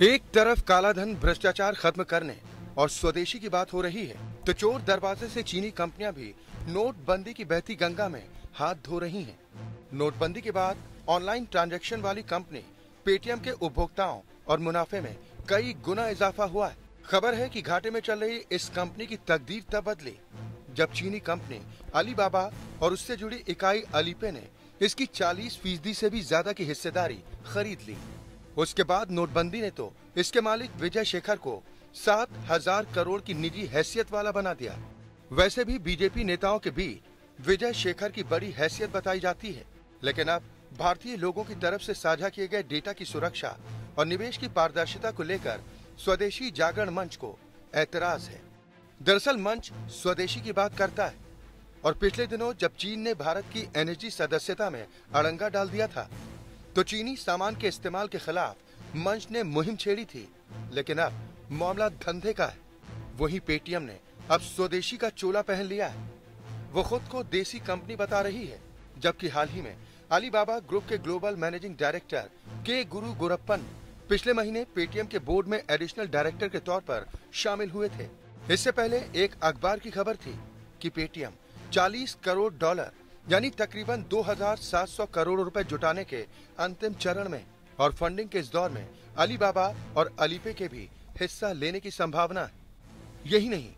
एक तरफ काला धन भ्रष्टाचार खत्म करने और स्वदेशी की बात हो रही है, तो चोर दरवाजे से चीनी कंपनियां भी नोटबंदी की बहती गंगा में हाथ धो रही हैं। नोटबंदी के बाद ऑनलाइन ट्रांजैक्शन वाली कंपनी पेटीएम के उपभोक्ताओं और मुनाफे में कई गुना इजाफा हुआ है। खबर है कि घाटे में चल रही इस कंपनी की तकदीर तब बदली जब चीनी कंपनी अलीबाबा और उससे जुड़ी इकाई अलीपे ने इसकी 40% से भी ज्यादा की हिस्सेदारी खरीद ली। उसके बाद नोटबंदी ने तो इसके मालिक विजय शेखर को 7,000 करोड़ की निजी हैसियत वाला बना दिया। वैसे भी बीजेपी नेताओं के बीच विजय शेखर की बड़ी हैसियत बताई जाती है, लेकिन अब भारतीय लोगों की तरफ से साझा किए गए डेटा की सुरक्षा और निवेश की पारदर्शिता को लेकर स्वदेशी जागरण मंच को ऐतराज है। दरअसल मंच स्वदेशी की बात करता है और पिछले दिनों जब चीन ने भारत की एनएसजी सदस्यता में अड़ंगा डाल दिया था तो चीनी सामान के इस्तेमाल के खिलाफ मंच ने मुहिम छेड़ी थी। लेकिन अब मामला धंधे का है। वहीं पेटीएम ने अब स्वदेशी का चोला पहन लिया है। वो खुद को देसी कंपनी बता रही है, जबकि हाल ही में अलीबाबा ग्रुप के ग्लोबल मैनेजिंग डायरेक्टर के गुरु गोरप्पन पिछले महीने पेटीएम के बोर्ड में एडिशनल डायरेक्टर के तौर पर शामिल हुए थे। इससे पहले एक अखबार की खबर थी कि पेटीएम $40 करोड़ यानी तकरीबन 2,700 करोड़ रुपए जुटाने के अंतिम चरण में, और फंडिंग के इस दौर में अलीबाबा और अलीपे के भी हिस्सा लेने की संभावना है। यही नहीं,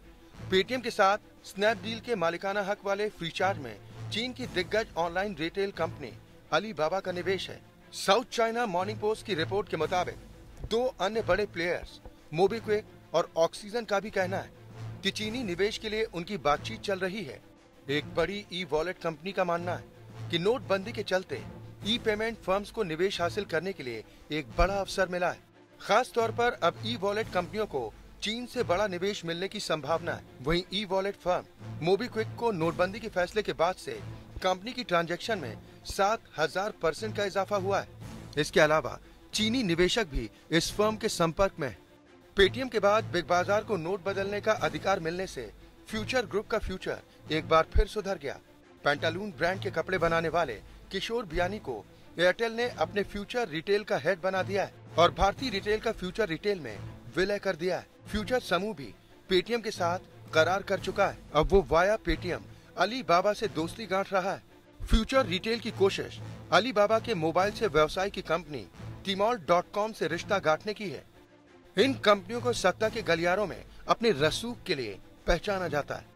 पेटीएम के साथ स्नैपडील के मालिकाना हक वाले फ्रीचार्ज में चीन की दिग्गज ऑनलाइन रिटेल कंपनी अलीबाबा का निवेश है। साउथ चाइना मॉर्निंग पोस्ट की रिपोर्ट के मुताबिक 2 अन्य बड़े प्लेयर्स मोबीक्विक और ऑक्सीजन का भी कहना है कि चीनी निवेश के लिए उनकी बातचीत चल रही है। एक बड़ी ई वॉलेट कंपनी का मानना है कि नोटबंदी के चलते ई पेमेंट फर्म्स को निवेश हासिल करने के लिए एक बड़ा अवसर मिला है। खास तौर पर अब ई वॉलेट कंपनियों को चीन से बड़ा निवेश मिलने की संभावना है। वहीं ई वॉलेट फर्म मोबीक्विक को नोटबंदी के फैसले के बाद से कंपनी की ट्रांजैक्शन में 7,000% का इजाफा हुआ है। इसके अलावा चीनी निवेशक भी इस फर्म के संपर्क में है। पेटीएम के बाद बिग बाजार को नोट बदलने का अधिकार मिलने से फ्यूचर ग्रुप का फ्यूचर एक बार फिर सुधर गया। पेंटालून ब्रांड के कपड़े बनाने वाले किशोर बियानी को एयरटेल ने अपने फ्यूचर रिटेल का हेड बना दिया है और भारतीय रिटेल का फ्यूचर रिटेल में विलय कर दिया है। फ्यूचर समूह भी पेटीएम के साथ करार कर चुका है। अब वो वाया पेटीएम अलीबाबा से दोस्ती गांठ रहा है। फ्यूचर रिटेल की कोशिश अलीबाबा के मोबाइल से व्यवसाय की कंपनी Tmall.com से रिश्ता गांठने की है। इन कंपनियों को सत्ता के गलियारों में अपने रसूख के लिए पहचाना जाता है।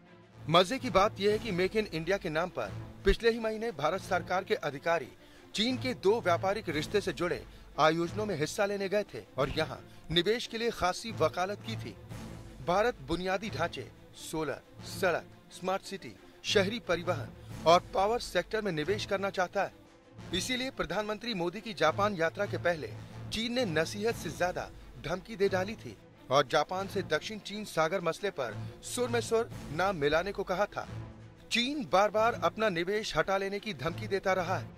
मजे की बात यह है कि मेक इन इंडिया के नाम पर पिछले ही महीने भारत सरकार के अधिकारी चीन के 2 व्यापारिक रिश्ते से जुड़े आयोजनों में हिस्सा लेने गए थे और यहाँ निवेश के लिए खासी वकालत की थी। भारत बुनियादी ढांचे, सोलर, सड़क, स्मार्ट सिटी, शहरी परिवहन और पावर सेक्टर में निवेश करना चाहता है। इसीलिए प्रधानमंत्री मोदी की जापान यात्रा के पहले चीन ने नसीहत से ज्यादा धमकी दे डाली थी और जापान से दक्षिण चीन सागर मसले पर सुर में सुर न मिलाने को कहा था। चीन बार बार अपना निवेश हटा लेने की धमकी देता रहा है।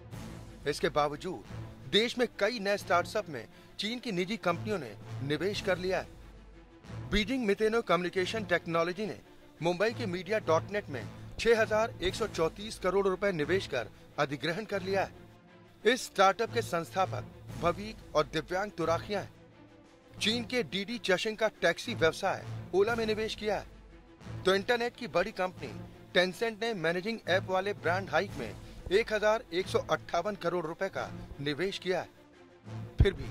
इसके बावजूद देश में कई नए स्टार्टअप में चीन की निजी कंपनियों ने निवेश कर लिया है। बीजिंग मितेनो कम्युनिकेशन टेक्नोलॉजी ने मुंबई के मीडिया.नेट में 6,134 करोड़ रुपए निवेश कर अधिग्रहण कर लिया है। इस स्टार्टअप के संस्थापक भवीक और दिव्यांग तुराखिया हैं। चीन के डीडी चशिंग का टैक्सी व्यवसाय ओला में निवेश किया है। तो इंटरनेट की बड़ी कंपनी टेंसेंट ने मैनेजिंग ऐप वाले ब्रांड हाइक में 1,158 करोड़ रुपए का निवेश किया है। फिर भी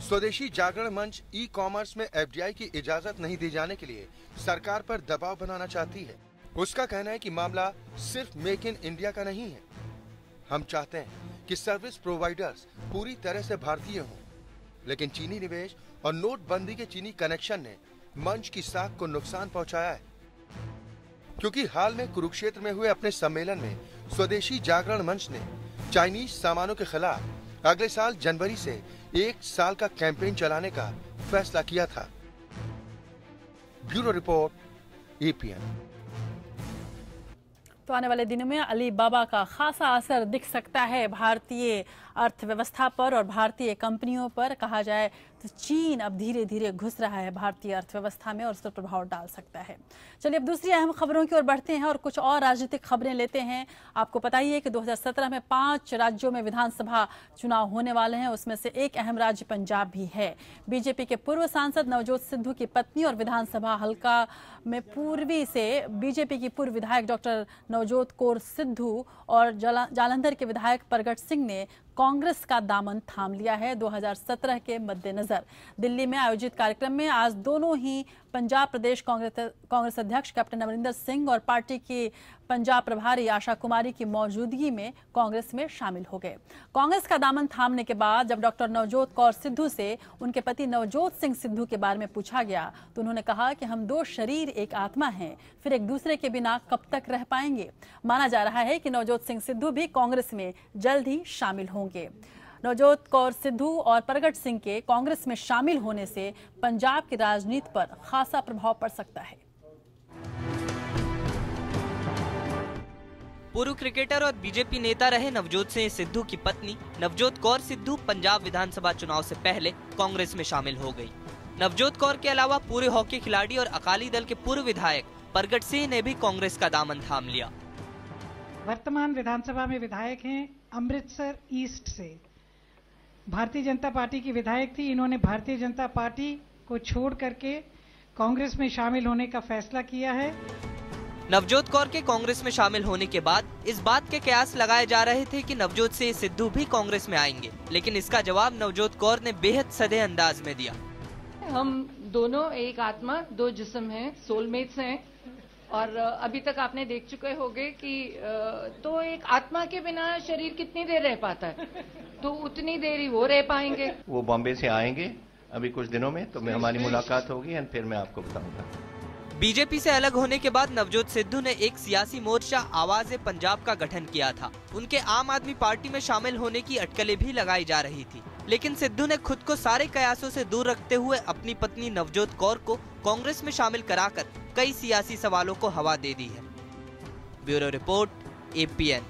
स्वदेशी जागरण मंच ई कॉमर्स में एफडीआई की इजाजत नहीं दी जाने के लिए सरकार पर दबाव बनाना चाहती है। उसका कहना है कि मामला सिर्फ मेक इन इंडिया का नहीं है। हम चाहते हैं कि सर्विस प्रोवाइडर्स पूरी तरह से भारतीय हों, लेकिन चीनी निवेश और नोटबंदी के चीनी कनेक्शन ने मंच की साख को नुकसान पहुंचाया है, क्योंकि हाल में कुरुक्षेत्र में हुए अपने सम्मेलन में स्वदेशी जागरण मंच ने चाइनीज सामानों के खिलाफ अगले साल जनवरी से 1 साल का कैंपेन चलाने का फैसला किया था। Bureau report, APN. तो आने वाले दिनों में अलीबाबा का खासा असर दिख सकता है भारतीय अर्थव्यवस्था पर और भारतीय कंपनियों पर। कहा जाए तो चीन अब धीरे धीरे घुस रहा है भारतीय अर्थव्यवस्था में और उस पर प्रभाव डाल सकता है। चलिए अब दूसरी अहम खबरों की ओर बढ़ते हैं और कुछ और राजनीतिक खबरें लेते हैं। आपको पता ही है कि 2017 में 5 राज्यों में विधानसभा चुनाव होने वाले हैं, उसमें से एक अहम राज्य पंजाब भी है। बीजेपी के पूर्व सांसद नवजोत सिद्धू की पत्नी और विधानसभा हल्का में पूर्वी से बीजेपी की पूर्व विधायक डॉक्टर नवजोत कौर सिद्धू और जालंधर के विधायक प्रगट सिंह ने कांग्रेस का दामन थाम लिया है। 2017 के मद्देनजर दिल्ली में आयोजित कार्यक्रम में आज दोनों ही पंजाब प्रदेश कांग्रेस अध्यक्ष कैप्टन अमरिंदर सिंह और पार्टी की पंजाब प्रभारी आशा कुमारी की मौजूदगी में कांग्रेस में शामिल हो गए। कांग्रेस का दामन थामने के बाद जब डॉक्टर नवजोत कौर सिद्धू से उनके पति नवजोत सिंह सिद्धू के बारे में पूछा गया तो उन्होंने कहा कि हम 2 शरीर एक आत्मा हैं, फिर एक दूसरे के बिना कब तक रह पाएंगे। माना जा रहा है कि नवजोत सिंह सिद्धू भी कांग्रेस में जल्द ही शामिल होंगे। नवजोत कौर सिद्धू और प्रगट सिंह के कांग्रेस में शामिल होने से पंजाब की राजनीति पर खासा प्रभाव पड़ सकता है। पूर्व क्रिकेटर और बीजेपी नेता रहे नवजोत सिंह सिद्धू की पत्नी नवजोत कौर सिद्धू पंजाब विधानसभा चुनाव से पहले कांग्रेस में शामिल हो गई। नवजोत कौर के अलावा पूरे हॉकी खिलाड़ी और अकाली दल के पूर्व विधायक प्रगट सिंह ने भी कांग्रेस का दामन थाम लिया। वर्तमान विधानसभा में विधायक हैं अमृतसर ईस्ट से। भारतीय जनता पार्टी की विधायक थी। इन्होंने भारतीय जनता पार्टी को छोड़ करके कांग्रेस में शामिल होने का फैसला किया है। नवजोत कौर के कांग्रेस में शामिल होने के बाद इस बात के कयास लगाए जा रहे थे कि नवजोत सिंह सिद्धू भी कांग्रेस में आएंगे, लेकिन इसका जवाब नवजोत कौर ने बेहद सधे अंदाज में दिया। हम दोनों एक आत्मा 2 जिस्म हैं, सोलमेट्स हैं और अभी तक आपने देख चुके होंगे कि तो एक आत्मा के बिना शरीर कितनी देर रह पाता है, तो उतनी देर ही वो रह पाएंगे। वो बॉम्बे से आएंगे अभी कुछ दिनों में, तो हमारी मुलाकात होगी और फिर मैं आपको बताऊंगा। बीजेपी से अलग होने के बाद नवजोत सिद्धू ने एक सियासी मोर्चा आवाज़े पंजाब का गठन किया था। उनके आम आदमी पार्टी में शामिल होने की अटकलें भी लगाई जा रही थी, लेकिन सिद्धू ने खुद को सारे कयासों से दूर रखते हुए अपनी पत्नी नवजोत कौर को कांग्रेस में शामिल कराकर कई सियासी सवालों को हवा दे दी है। Bureau report, APN.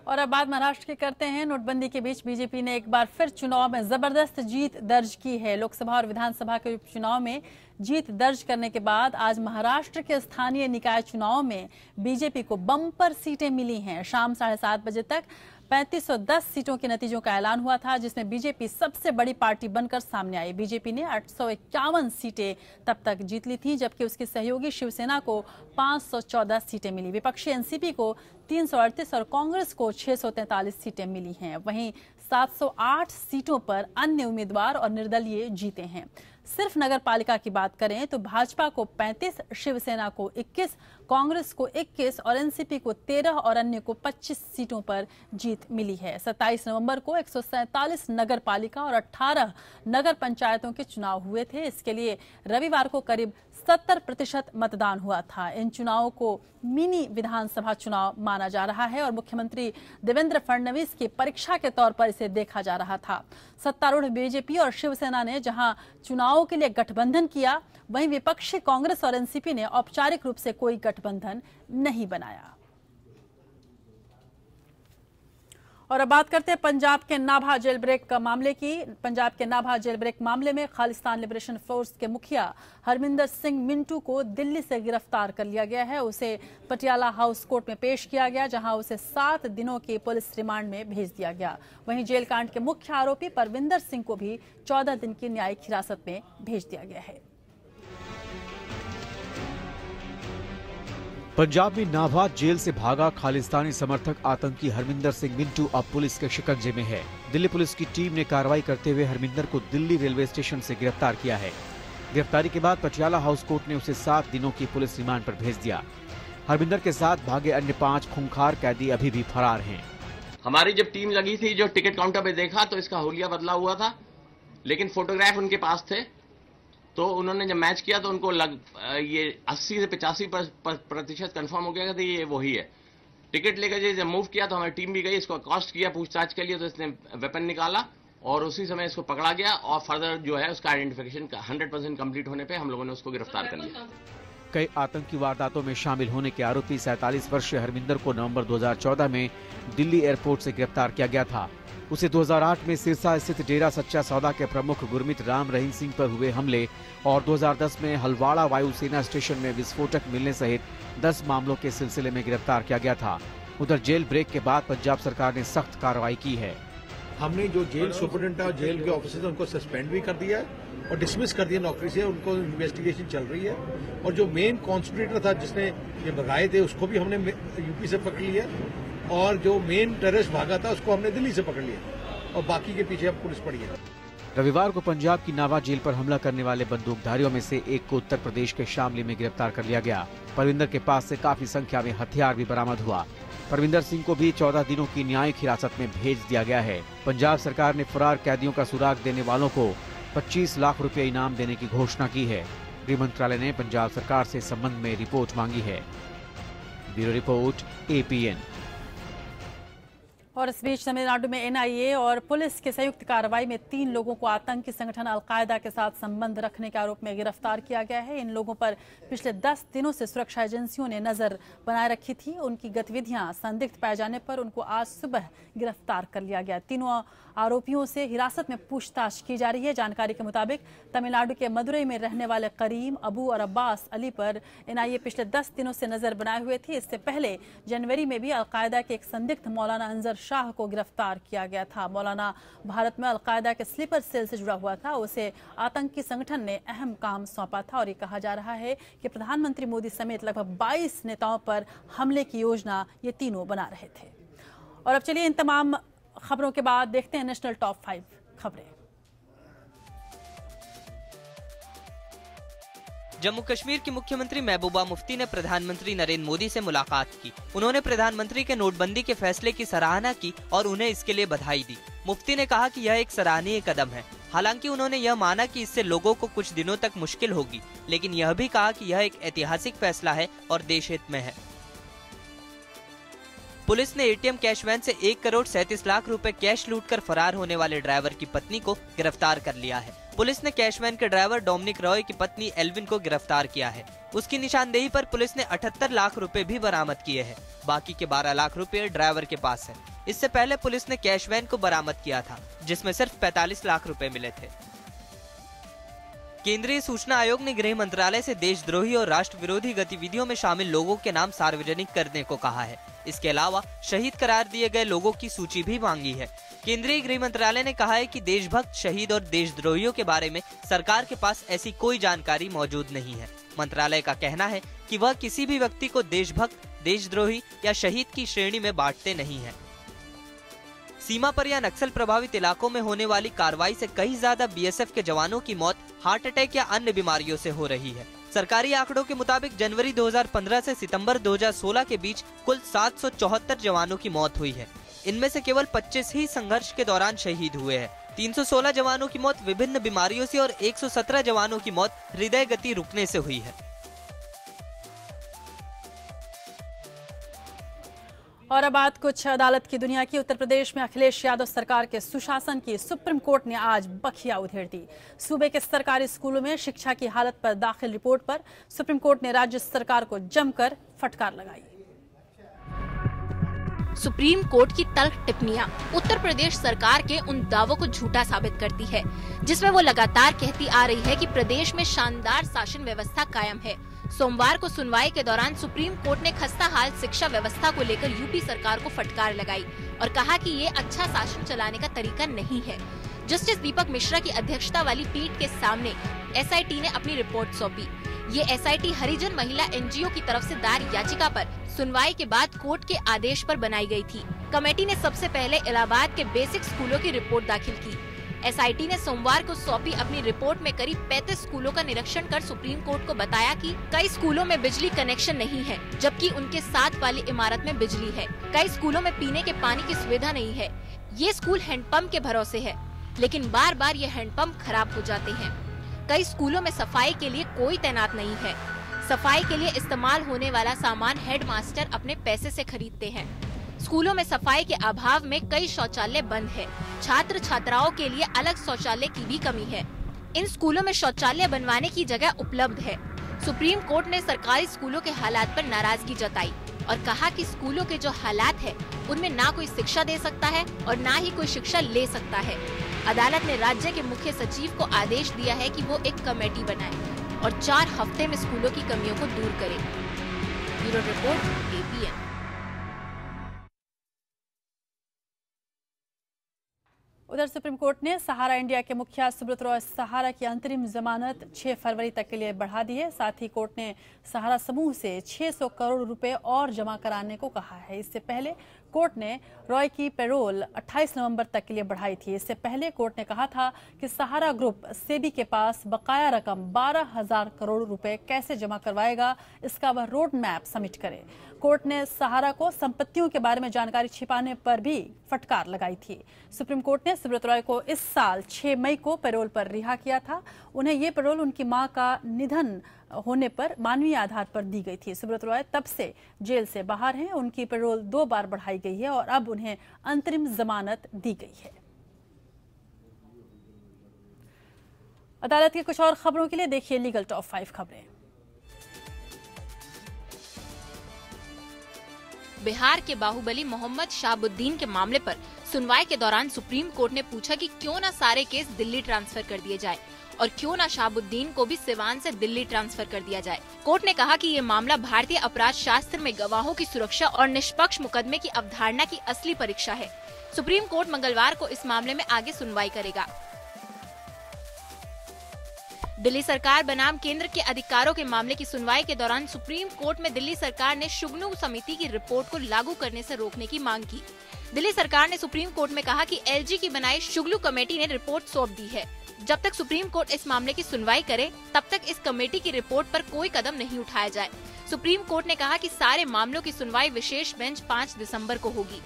और अब बात महाराष्ट्र की करते हैं। नोटबंदी के बीच बीजेपी ने एक बार फिर चुनाव में जबरदस्त जीत दर्ज की है। लोकसभा और विधानसभा के उपचुनाव में जीत दर्ज करने के बाद आज महाराष्ट्र के स्थानीय निकाय चुनाव में बीजेपी को बम्पर सीटें मिली हैं। शाम 7:30 बजे तक 3510 सीटों के नतीजों का ऐलान हुआ था, जिसमें बीजेपी सबसे बड़ी पार्टी बनकर सामने आई। बीजेपी ने 851 सीटें तब तक जीत ली थी, जबकि उसकी सहयोगी शिवसेना को 514 सीटें मिली। विपक्षी एनसीपी को 338 और कांग्रेस को 643 सीटें मिली हैं। वहीं 708 सीटों पर अन्य उम्मीदवार और निर्दलीय जीते हैं। सिर्फ नगर पालिका की बात करें तो भाजपा को 35, शिवसेना को 21, कांग्रेस को 21 और एनसीपी को 13 और अन्य को 25 सीटों पर जीत मिली है। 27 नवंबर को 147 नगर पालिका और 18 नगर पंचायतों के चुनाव हुए थे। इसके लिए रविवार को करीब 70% मतदान हुआ था। इन चुनावों को मिनी विधानसभा चुनाव माना जा रहा है और मुख्यमंत्री देवेंद्र फडणवीस की परीक्षा के तौर पर इसे देखा जा रहा था। सत्तारूढ़ बीजेपी और शिवसेना ने जहां चुनावों के लिए गठबंधन किया, वहीं विपक्षी कांग्रेस और एनसीपी ने औपचारिक रूप से कोई गठबंधन नहीं बनाया। और अब बात करते हैं पंजाब के नाभा जेल ब्रेक मामले की। पंजाब के नाभा जेल ब्रेक मामले में खालिस्तान लिबरेशन फोर्स के मुखिया हरमिंदर सिंह मिंटू को दिल्ली से गिरफ्तार कर लिया गया है। उसे पटियाला हाउस कोर्ट में पेश किया गया, जहां उसे 7 दिनों के पुलिस रिमांड में भेज दिया गया। वहीं जेल कांड के मुख्य आरोपी परविंदर सिंह को भी 14 दिन की न्यायिक हिरासत में भेज दिया गया है। पंजाब में नाभाद जेल से भागा खालिस्तानी समर्थक आतंकी हरमिंदर सिंह मिंटू अब पुलिस के शिकंजे में है। दिल्ली पुलिस की टीम ने कार्रवाई करते हुए हरमिंदर को दिल्ली रेलवे स्टेशन से गिरफ्तार किया है। गिरफ्तारी के बाद पटियाला हाउस कोर्ट ने उसे 7 दिनों की पुलिस रिमांड पर भेज दिया। हरमिंदर के साथ भागे अन्य 5 खूंखार कैदी अभी भी फरार हैं। हमारी जब टीम लगी थी, जो टिकट काउंटर पे देखा तो इसका हुलिया बदला हुआ था, लेकिन फोटोग्राफ उनके पास थे। तो उन्होंने जब मैच किया तो उनको ये 80 से 85% कंफर्म हो गया कि ये वही है। टिकट लेकर जब मूव किया तो हमारी टीम भी गई, इसको अकॉस्ट किया पूछताछ के लिए, तो इसने वेपन निकाला और उसी समय इसको पकड़ा गया और फर्दर जो है उसका आइडेंटिफिकेशन 100% कंप्लीट होने पे हम लोगों ने उसको गिरफ्तार कर लिया। कई आतंकी वारदातों में शामिल होने के आरोपी 47 वर्षीय हरमिंदर को नवंबर 2014 में दिल्ली एयरपोर्ट से गिरफ्तार किया गया था। उसे 2008 में सिरसा स्थित डेरा सच्चा सौदा के प्रमुख गुरमीत राम रहीम सिंह पर हुए हमले और 2010 में हलवाड़ा वायुसेना स्टेशन में विस्फोटक मिलने सहित 10 मामलों के सिलसिले में गिरफ्तार किया गया था। उधर जेल ब्रेक के बाद पंजाब सरकार ने सख्त कार्रवाई की है। हमने जो जेल सुपरिटेंडेंट और जेल के ऑफिसर उनको सस्पेंड भी कर दिया है और डिसमिस कर दिया नौकरी से, उनको इन्वेस्टिगेशन चल रही है। और जो मेन कॉन्स्पिरेटर था जिसने ये भगाए थे उसको भी हमने यूपी से पकड़ लिया और जो मेन टेररिस्ट भागा था उसको हमने दिल्ली से पकड़ लिया और बाकी के पीछे अब पुलिस पड़ी है। रविवार को पंजाब की नावा जेल पर हमला करने वाले बंदूकधारियों में से एक को उत्तर प्रदेश के शामली में गिरफ्तार कर लिया गया। परविंदर के पास से काफी संख्या में हथियार भी बरामद हुआ। परविंदर सिंह को भी 14 दिनों की न्यायिक हिरासत में भेज दिया गया है। पंजाब सरकार ने फरार कैदियों का सुराग देने वालों को 25 लाख रुपए इनाम देने की घोषणा की है। गृह मंत्रालय ने पंजाब सरकार से संबंध में रिपोर्ट मांगी है। Bureau report APN। और इस बीच तमिलनाडु में NIA और पुलिस की संयुक्त कार्रवाई में 3 लोगों को आतंकी संगठन अलकायदा के साथ संबंध रखने के आरोप में गिरफ्तार किया गया है। इन लोगों पर पिछले 10 दिनों से सुरक्षा एजेंसियों ने नजर बनाए रखी थी। उनकी गतिविधियां संदिग्ध पाए जाने पर उनको आज सुबह गिरफ्तार कर लिया गया। तीनों आरोपियों से हिरासत में पूछताछ की जा रही है। जानकारी के मुताबिक तमिलनाडु के मदुरई में रहने वाले करीम, अबू और अब्बास अली पर NIA पिछले 10 दिनों से नजर बनाए हुए थी। इससे पहले जनवरी में भी अलकायदा के एक संदिग्ध मौलाना अंजर शाह को गिरफ्तार किया गया था। मौलाना भारत में अलकायदा के स्लीपर सेल से जुड़ा हुआ था। उसे आतंकी संगठन ने अहम काम सौंपा था और ये कहा जा रहा है कि प्रधानमंत्री मोदी समेत लगभग 22 नेताओं पर हमले की योजना ये तीनों बना रहे थे। और अब चलिए इन तमाम खबरों के बाद देखते हैं नेशनल टॉप 5 खबरें। जम्मू कश्मीर की मुख्यमंत्री महबूबा मुफ्ती ने प्रधानमंत्री नरेंद्र मोदी से मुलाकात की। उन्होंने प्रधानमंत्री के नोटबंदी के फैसले की सराहना की और उन्हें इसके लिए बधाई दी। मुफ्ती ने कहा कि यह एक सराहनीय कदम है। हालांकि उन्होंने यह माना कि इससे लोगों को कुछ दिनों तक मुश्किल होगी, लेकिन यह भी कहा कि यह एक ऐतिहासिक फैसला है और देश हित में है। पुलिस ने ATM कैश वैन से 1 करोड़ 37 लाख रुपए कैश लूटकर फरार होने वाले ड्राइवर की पत्नी को गिरफ्तार कर लिया है। पुलिस ने कैश वैन के ड्राइवर डोमिनिक रॉय की पत्नी एल्विन को गिरफ्तार किया है। उसकी निशानदेही पर पुलिस ने 78 लाख रुपए भी बरामद किए हैं। बाकी के 12 लाख रुपए ड्राइवर के पास है। इससे पहले पुलिस ने कैश वैन को बरामद किया था, जिसमें सिर्फ 45 लाख रुपए मिले थे। केंद्रीय सूचना आयोग ने गृह मंत्रालय से देशद्रोही और राष्ट्र विरोधी गतिविधियों में शामिल लोगों के नाम सार्वजनिक करने को कहा है। इसके अलावा शहीद करार दिए गए लोगों की सूची भी मांगी है। केंद्रीय गृह मंत्रालय ने कहा है कि देशभक्त, शहीद और देशद्रोहियों के बारे में सरकार के पास ऐसी कोई जानकारी मौजूद नहीं है। मंत्रालय का कहना है कि वह किसी भी व्यक्ति को देशभक्त, देशद्रोही या शहीद की श्रेणी में बांटते नहीं है। सीमा पर या नक्सल प्रभावित इलाकों में होने वाली कार्रवाई से कहीं ज्यादा BSF के जवानों की मौत हार्ट अटैक या अन्य बीमारियों से हो रही है। सरकारी आंकड़ों के मुताबिक जनवरी 2015 से सितंबर 2016 के बीच कुल 774 जवानों की मौत हुई है। इनमें से केवल 25 ही संघर्ष के दौरान शहीद हुए हैं। 316 जवानों की मौत विभिन्न बीमारियों से और 117 जवानों की मौत हृदय गति रुकने से हुई है। और अब बात कुछ अदालत की दुनिया की। उत्तर प्रदेश में अखिलेश यादव सरकार के सुशासन की सुप्रीम कोर्ट ने आज बखिया उधेड़ दी। सूबे के सरकारी स्कूलों में शिक्षा की हालत पर दाखिल रिपोर्ट पर सुप्रीम कोर्ट ने राज्य सरकार को जमकर फटकार लगाई। सुप्रीम कोर्ट की तल्ख टिप्पणियां उत्तर प्रदेश सरकार के उन दावों को झूठा साबित करती है, जिसमें वो लगातार कहती आ रही है कि प्रदेश में शानदार शासन व्यवस्था कायम है। सोमवार को सुनवाई के दौरान सुप्रीम कोर्ट ने खस्ताहाल शिक्षा व्यवस्था को लेकर यूपी सरकार को फटकार लगाई और कहा कि ये अच्छा शासन चलाने का तरीका नहीं है। जस्टिस दीपक मिश्रा की अध्यक्षता वाली पीठ के सामने एसआईटी ने अपनी रिपोर्ट सौंपी। ये एसआईटी हरिजन महिला एनजीओ की तरफ से दायर याचिका पर सुनवाई के बाद कोर्ट के आदेश पर बनाई गई थी। कमेटी ने सबसे पहले इलाहाबाद के बेसिक स्कूलों की रिपोर्ट दाखिल की। एसआईटी ने सोमवार को सौंपी अपनी रिपोर्ट में करीब 35 स्कूलों का निरीक्षण कर सुप्रीम कोर्ट को बताया कि कई स्कूलों में बिजली कनेक्शन नहीं है, जबकि उनके साथ वाली इमारत में बिजली है। कई स्कूलों में पीने के पानी की सुविधा नहीं है। ये स्कूल हैंडपंप के भरोसे है, लेकिन बार बार ये हैंडपंप खराब हो जाते हैं। कई स्कूलों में सफाई के लिए कोई तैनात नहीं है। सफाई के लिए इस्तेमाल होने वाला सामान हेडमास्टर अपने पैसे से खरीदते हैं। स्कूलों में सफाई के अभाव में कई शौचालय बंद है। छात्र छात्राओं के लिए अलग शौचालय की भी कमी है। इन स्कूलों में शौचालय बनवाने की जगह उपलब्ध है। सुप्रीम कोर्ट ने सरकारी स्कूलों के हालात पर नाराजगी जताई और कहा कि स्कूलों के जो हालात है उनमें ना कोई शिक्षा दे सकता है और ना ही कोई शिक्षा ले सकता है। अदालत ने राज्य के मुख्य सचिव को आदेश दिया है कि वो एक कमेटी बनाए और 4 हफ्ते में स्कूलों की कमियों को दूर करे। Bureau report, APN. उधर सुप्रीम कोर्ट ने सहारा इंडिया के मुखिया सुब्रत रॉय सहारा की अंतरिम जमानत 6 फरवरी तक के लिए बढ़ा दी है। साथ ही कोर्ट ने सहारा समूह से 600 करोड़ रुपए और जमा कराने को कहा है। इससे पहले कोर्ट ने रॉय की पैरोल 28 नवंबर तक के लिए बढ़ाई थी। इससे पहले कोर्ट ने कहा था कि सहारा ग्रुप सेबी के पास बकाया रकम 12,000 करोड़ रुपए कैसे जमा करवाएगा, इसका वह रोड मैप सबमिट करे। कोर्ट ने सहारा को संपत्तियों के बारे में जानकारी छिपाने पर भी फटकार लगाई थी। सुप्रीम कोर्ट ने सुब्रत रॉय को इस साल 6 मई को पैरोल पर रिहा किया था। उन्हें ये पैरोल उनकी मां का निधन होने पर मानवीय आधार पर दी गई थी। सुब्रत रॉय तब से जेल से बाहर हैं। उनकी पैरोल 2 बार बढ़ाई गई है और अब उन्हें अंतरिम जमानत दी गई है। अदालत की कुछ और खबरों के लिए देखिए लीगल टॉप 5 खबरें। बिहार के बाहुबली मोहम्मद शाहबुद्दीन के मामले पर सुनवाई के दौरान सुप्रीम कोर्ट ने पूछा कि क्यों ना सारे केस दिल्ली ट्रांसफर कर दिए जाए और क्यों ना शाहबुद्दीन को भी सिवान से दिल्ली ट्रांसफर कर दिया जाए। कोर्ट ने कहा कि ये मामला भारतीय अपराध शास्त्र में गवाहों की सुरक्षा और निष्पक्ष मुकदमे की अवधारणा की असली परीक्षा है। सुप्रीम कोर्ट मंगलवार को इस मामले में आगे सुनवाई करेगा। दिल्ली सरकार बनाम केंद्र के अधिकारों के मामले की सुनवाई के दौरान सुप्रीम कोर्ट में दिल्ली सरकार ने शुगनू समिति की रिपोर्ट को लागू करने से रोकने की मांग की। दिल्ली सरकार ने सुप्रीम कोर्ट में कहा कि एलजी की बनाई शुगलू कमेटी ने रिपोर्ट सौंप दी है। जब तक सुप्रीम कोर्ट इस मामले की सुनवाई करे तब तक इस कमेटी की रिपोर्ट पर कोई कदम नहीं उठाया जाए। सुप्रीम कोर्ट ने कहा कि सारे मामलों की सुनवाई विशेष बेंच 5 दिसंबर को होगी।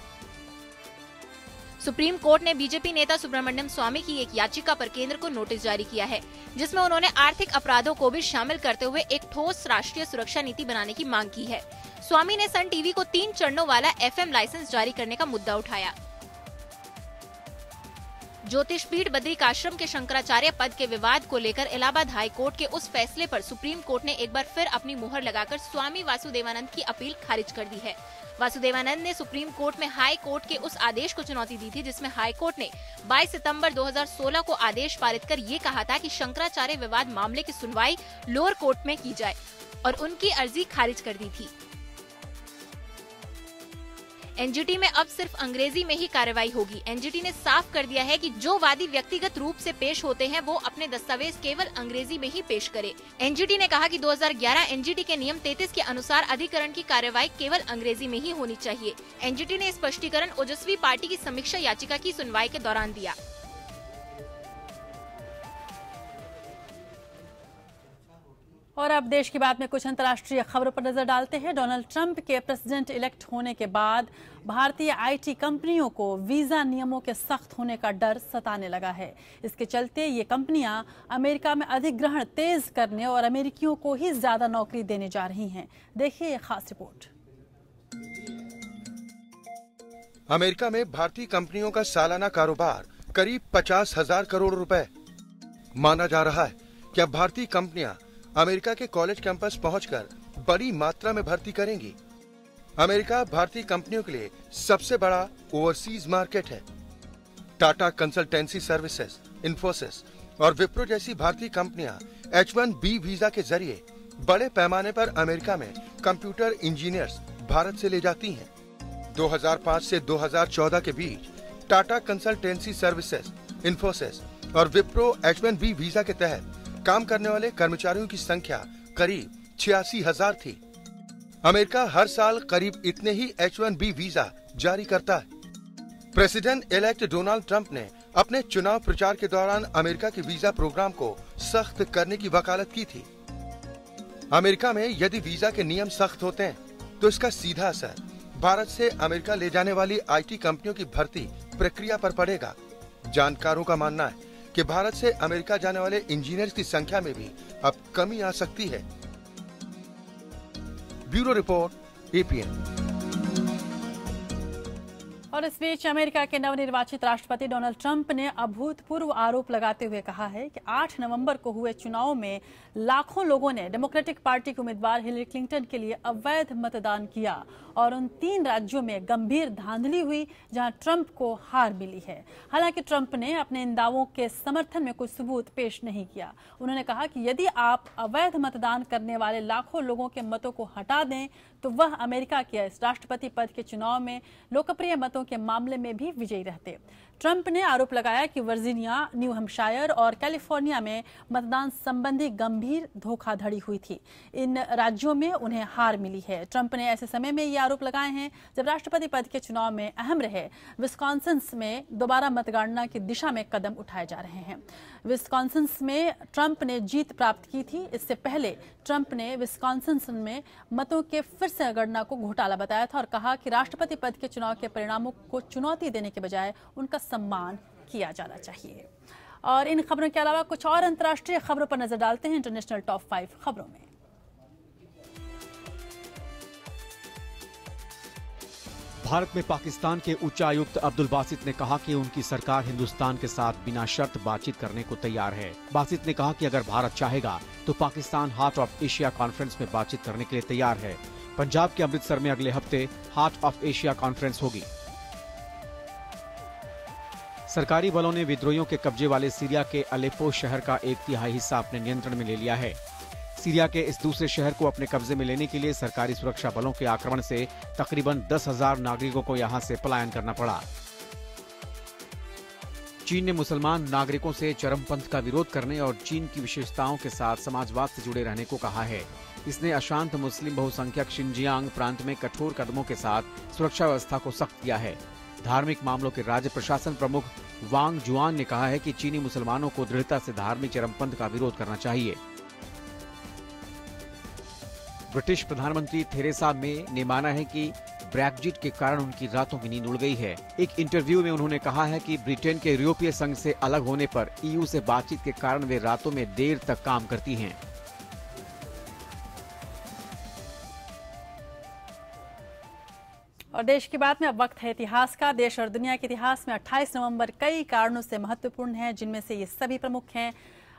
सुप्रीम कोर्ट ने बीजेपी नेता सुब्रमण्यम स्वामी की एक याचिका पर केंद्र को नोटिस जारी किया है, जिसमें उन्होंने आर्थिक अपराधों को भी शामिल करते हुए एक ठोस राष्ट्रीय सुरक्षा नीति बनाने की मांग की है। स्वामी ने सन टीवी को 3 चरणों वाला FM लाइसेंस जारी करने का मुद्दा उठाया। ज्योतिष पीठ बद्रिकाश्रम के शंकराचार्य पद के विवाद को लेकर इलाहाबाद हाई कोर्ट के उस फैसले पर सुप्रीम कोर्ट ने एक बार फिर अपनी मुहर लगाकर स्वामी वासुदेवानंद की अपील खारिज कर दी है। वासुदेवानंद ने सुप्रीम कोर्ट में हाई कोर्ट के उस आदेश को चुनौती दी थी जिसमें हाई कोर्ट ने 22 सितंबर 2016 को आदेश पारित कर ये कहा था कि शंकराचार्य विवाद मामले की सुनवाई लोअर कोर्ट में की जाए और उनकी अर्जी खारिज कर दी थी। एनजीटी में अब सिर्फ अंग्रेजी में ही कार्रवाई होगी। एनजीटी ने साफ कर दिया है कि जो वादी व्यक्तिगत रूप से पेश होते हैं वो अपने दस्तावेज केवल अंग्रेजी में ही पेश करे। एनजीटी ने कहा कि 2011 एनजीटी के नियम 33 के अनुसार अधिकरण की कार्रवाई केवल अंग्रेजी में ही होनी चाहिए। एनजीटी ने स्पष्टीकरण ओजस्वी पार्टी की समीक्षा याचिका की सुनवाई के दौरान दिया। और अब देश की बात में कुछ अंतर्राष्ट्रीय खबरों पर नजर डालते हैं। डोनाल्ड ट्रंप के प्रेसिडेंट इलेक्ट होने के बाद भारतीय आईटी कंपनियों को वीजा नियमों के सख्त होने का डर सताने लगा है। इसके चलते ये कंपनियां अमेरिका में अधिग्रहण तेज करने और अमेरिकियों को ही ज्यादा नौकरी देने जा रही हैं। देखिए ये खास रिपोर्ट। अमेरिका में भारतीय कंपनियों का सालाना कारोबार करीब 50,000 करोड़ रुपए। माना जा रहा है कि अब भारतीय कंपनियां अमेरिका के कॉलेज कैंपस पहुंचकर बड़ी मात्रा में भर्ती करेंगी। अमेरिका भारतीय कंपनियों के लिए सबसे बड़ा ओवरसीज मार्केट है। टाटा कंसल्टेंसी सर्विसेज, इन्फोसिस और विप्रो जैसी भारतीय कंपनियां H-1B वीजा के जरिए बड़े पैमाने पर अमेरिका में कंप्यूटर इंजीनियर्स भारत से ले जाती हैं। 2005 से 2014 के बीच टाटा कंसल्टेंसी सर्विसेज, इन्फोसिस और विप्रो H1B वीजा के तहत काम करने वाले कर्मचारियों की संख्या करीब 86,000 थी। अमेरिका हर साल करीब इतने ही H1B वीजा जारी करता है। प्रेसिडेंट इलेक्ट डोनाल्ड ट्रंप ने अपने चुनाव प्रचार के दौरान अमेरिका के वीजा प्रोग्राम को सख्त करने की वकालत की थी। अमेरिका में यदि वीजा के नियम सख्त होते हैं तो इसका सीधा असर भारत से अमेरिका ले जाने वाली IT कंपनियों की भर्ती प्रक्रिया पर पड़ेगा। जानकारों का मानना है कि भारत से अमेरिका जाने वाले इंजीनियर्स की संख्या में भी अब कमी आ सकती है। Bureau report, APN। और इस बीच अमेरिका के नवनिर्वाचित राष्ट्रपति डोनाल्ड ट्रंप ने अभूतपूर्व आरोप लगाते हुए कहा है कि 8 नवंबर को हुए चुनाव में लाखों लोगों ने डेमोक्रेटिक पार्टी के उम्मीदवार हिलरी क्लिंटन के लिए अवैध मतदान किया और उन 3 राज्यों में गंभीर धांधली हुई जहां ट्रंप को हार मिली है। हालांकि ट्रंप ने अपने इन दावों के समर्थन में कोई सबूत पेश नहीं किया। उन्होंने कहा कि यदि आप अवैध मतदान करने वाले लाखों लोगों के मतों को हटा दें तो वह अमेरिका के इस राष्ट्रपति पद के चुनाव में लोकप्रिय मतों के मामले में भी विजयी रहते। ट्रंप ने आरोप लगाया कि वर्जीनिया, न्यू हैम्पशायर और कैलिफोर्निया में मतदान संबंधी गंभीर धोखाधड़ी हुई थी। इन राज्यों में उन्हें हार मिली है। ट्रंप ने ऐसे समय में ये आरोप लगाए हैं जब राष्ट्रपति पद के चुनाव में अहम रहे विस्कॉन्सिन में दोबारा मतगणना की दिशा में कदम उठाए जा रहे हैं। विस्कॉन्सिन में ट्रंप ने जीत प्राप्त की थी। इससे पहले ट्रंप ने विस्कॉन्सिन में मतों के फिर से गणना को घोटाला बताया था और कहा कि राष्ट्रपति पद के चुनाव के परिणामों को चुनौती देने के बजाय उनका सम्मान किया जाना चाहिए। और इन खबरों के अलावा कुछ और अंतर्राष्ट्रीय खबरों पर नजर डालते हैं इंटरनेशनल टॉप 5 खबरों में। भारत में पाकिस्तान के उच्चायुक्त अब्दुल बासित ने कहा कि उनकी सरकार हिंदुस्तान के साथ बिना शर्त बातचीत करने को तैयार है। बासित ने कहा कि अगर भारत चाहेगा तो Pakistan heart of Asia conference में बातचीत करने के लिए तैयार है। पंजाब के अमृतसर में अगले हफ्ते हार्ट ऑफ एशिया कॉन्फ्रेंस होगी। सरकारी बलों ने विद्रोहियों के कब्जे वाले सीरिया के अलेप्पो शहर का 1/3 हिस्सा अपने नियंत्रण में ले लिया है। सीरिया के इस दूसरे शहर को अपने कब्जे में लेने के लिए सरकारी सुरक्षा बलों के आक्रमण से तकरीबन 10,000 नागरिकों को यहां से पलायन करना पड़ा। चीन ने मुसलमान नागरिकों से चरमपंथ का विरोध करने और चीन की विशेषताओं के साथ समाजवाद से जुड़े रहने को कहा है। इसने अशांत मुस्लिम बहुसंख्यक शिनजियांग प्रांत में कठोर कदमों के साथ सुरक्षा व्यवस्था को सख्त किया है। धार्मिक मामलों के राज्य प्रशासन प्रमुख वांग जुआन ने कहा है कि चीनी मुसलमानों को दृढ़ता से धार्मिक चरमपंथ का विरोध करना चाहिए। ब्रिटिश प्रधानमंत्री थेरेसा मे ने माना है कि ब्रेक्जिट के कारण उनकी रातों की नींद उड़ गई है। एक इंटरव्यू में उन्होंने कहा है कि ब्रिटेन के यूरोपीय संघ से अलग होने पर EU से बातचीत के कारण वे रातों में देर तक काम करती हैं। और देश की बात में अब वक्त है इतिहास का। देश और दुनिया के इतिहास में 28 नवंबर कई कारणों से महत्वपूर्ण है, जिनमें से ये सभी प्रमुख हैं।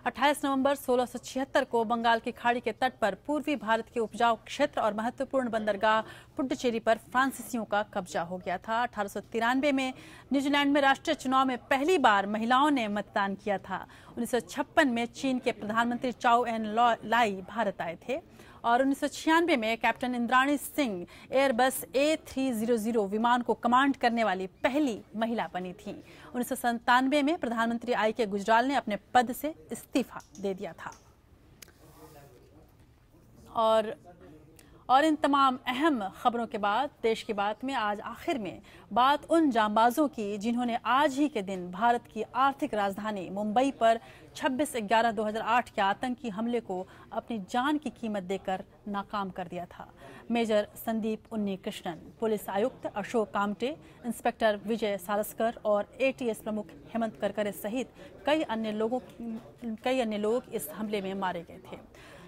28 नवंबर 1676 को बंगाल की खाड़ी के तट पर पूर्वी भारत के उपजाऊ क्षेत्र और महत्वपूर्ण बंदरगाह पुडुचेरी पर फ्रांसीसियों का कब्जा हो गया था। 1893 में न्यूजीलैंड में राष्ट्रीय चुनाव में पहली बार महिलाओं ने मतदान किया था। 1956 में चीन के प्रधानमंत्री चाओ एन लाई भारत आए थे और 1996 में captain Indrani Singh Airbus A300 विमान को कमांड करने वाली पहली महिला बनी थी। 1997 में प्रधानमंत्री I.K. गुजराल ने अपने पद से इस्तीफा दे दिया था। और इन तमाम अहम खबरों के बाद देश की बात में आज आखिर में बात उन जांबाजों की जिन्होंने आज ही के दिन भारत की आर्थिक राजधानी मुंबई पर 26/11/2008 के आतंकी हमले को अपनी जान की कीमत देकर नाकाम कर दिया था। मेजर संदीप उन्नीकृष्णन, पुलिस आयुक्त अशोक कामटे, इंस्पेक्टर विजय सालस्कर और ATS प्रमुख हेमंत करकरे सहित कई अन्य लोग इस हमले में मारे गए थे।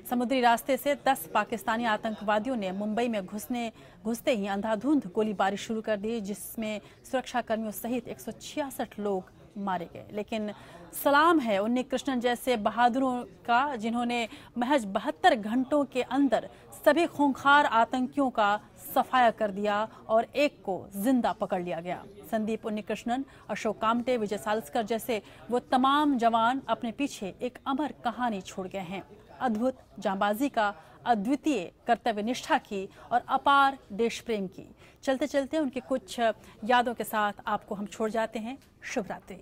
समुद्री रास्ते से 10 पाकिस्तानी आतंकवादियों ने मुंबई में घुसते ही अंधाधुंध गोलीबारी शुरू कर दी, जिसमें सुरक्षा कर्मियों सहित 166 लोग मारे गए। लेकिन सलाम है उन्नीकृष्णन जैसे बहादुरों का, जिन्होंने महज 72 घंटों के अंदर सभी खूंखार आतंकियों का सफाया कर दिया और एक को जिंदा पकड़ लिया गया। संदीप उन्नीकृष्णन, अशोक कामटे, विजय सालस्कर जैसे वो तमाम जवान अपने पीछे एक अमर कहानी छोड़ गए हैं। अद्भुत जांबाजी का, अद्वितीय कर्तव्य निष्ठा की और अपार देश प्रेम की। चलते चलते उनकी कुछ यादों के साथ आपको हम छोड़ जाते हैं। शुभ रात्रि।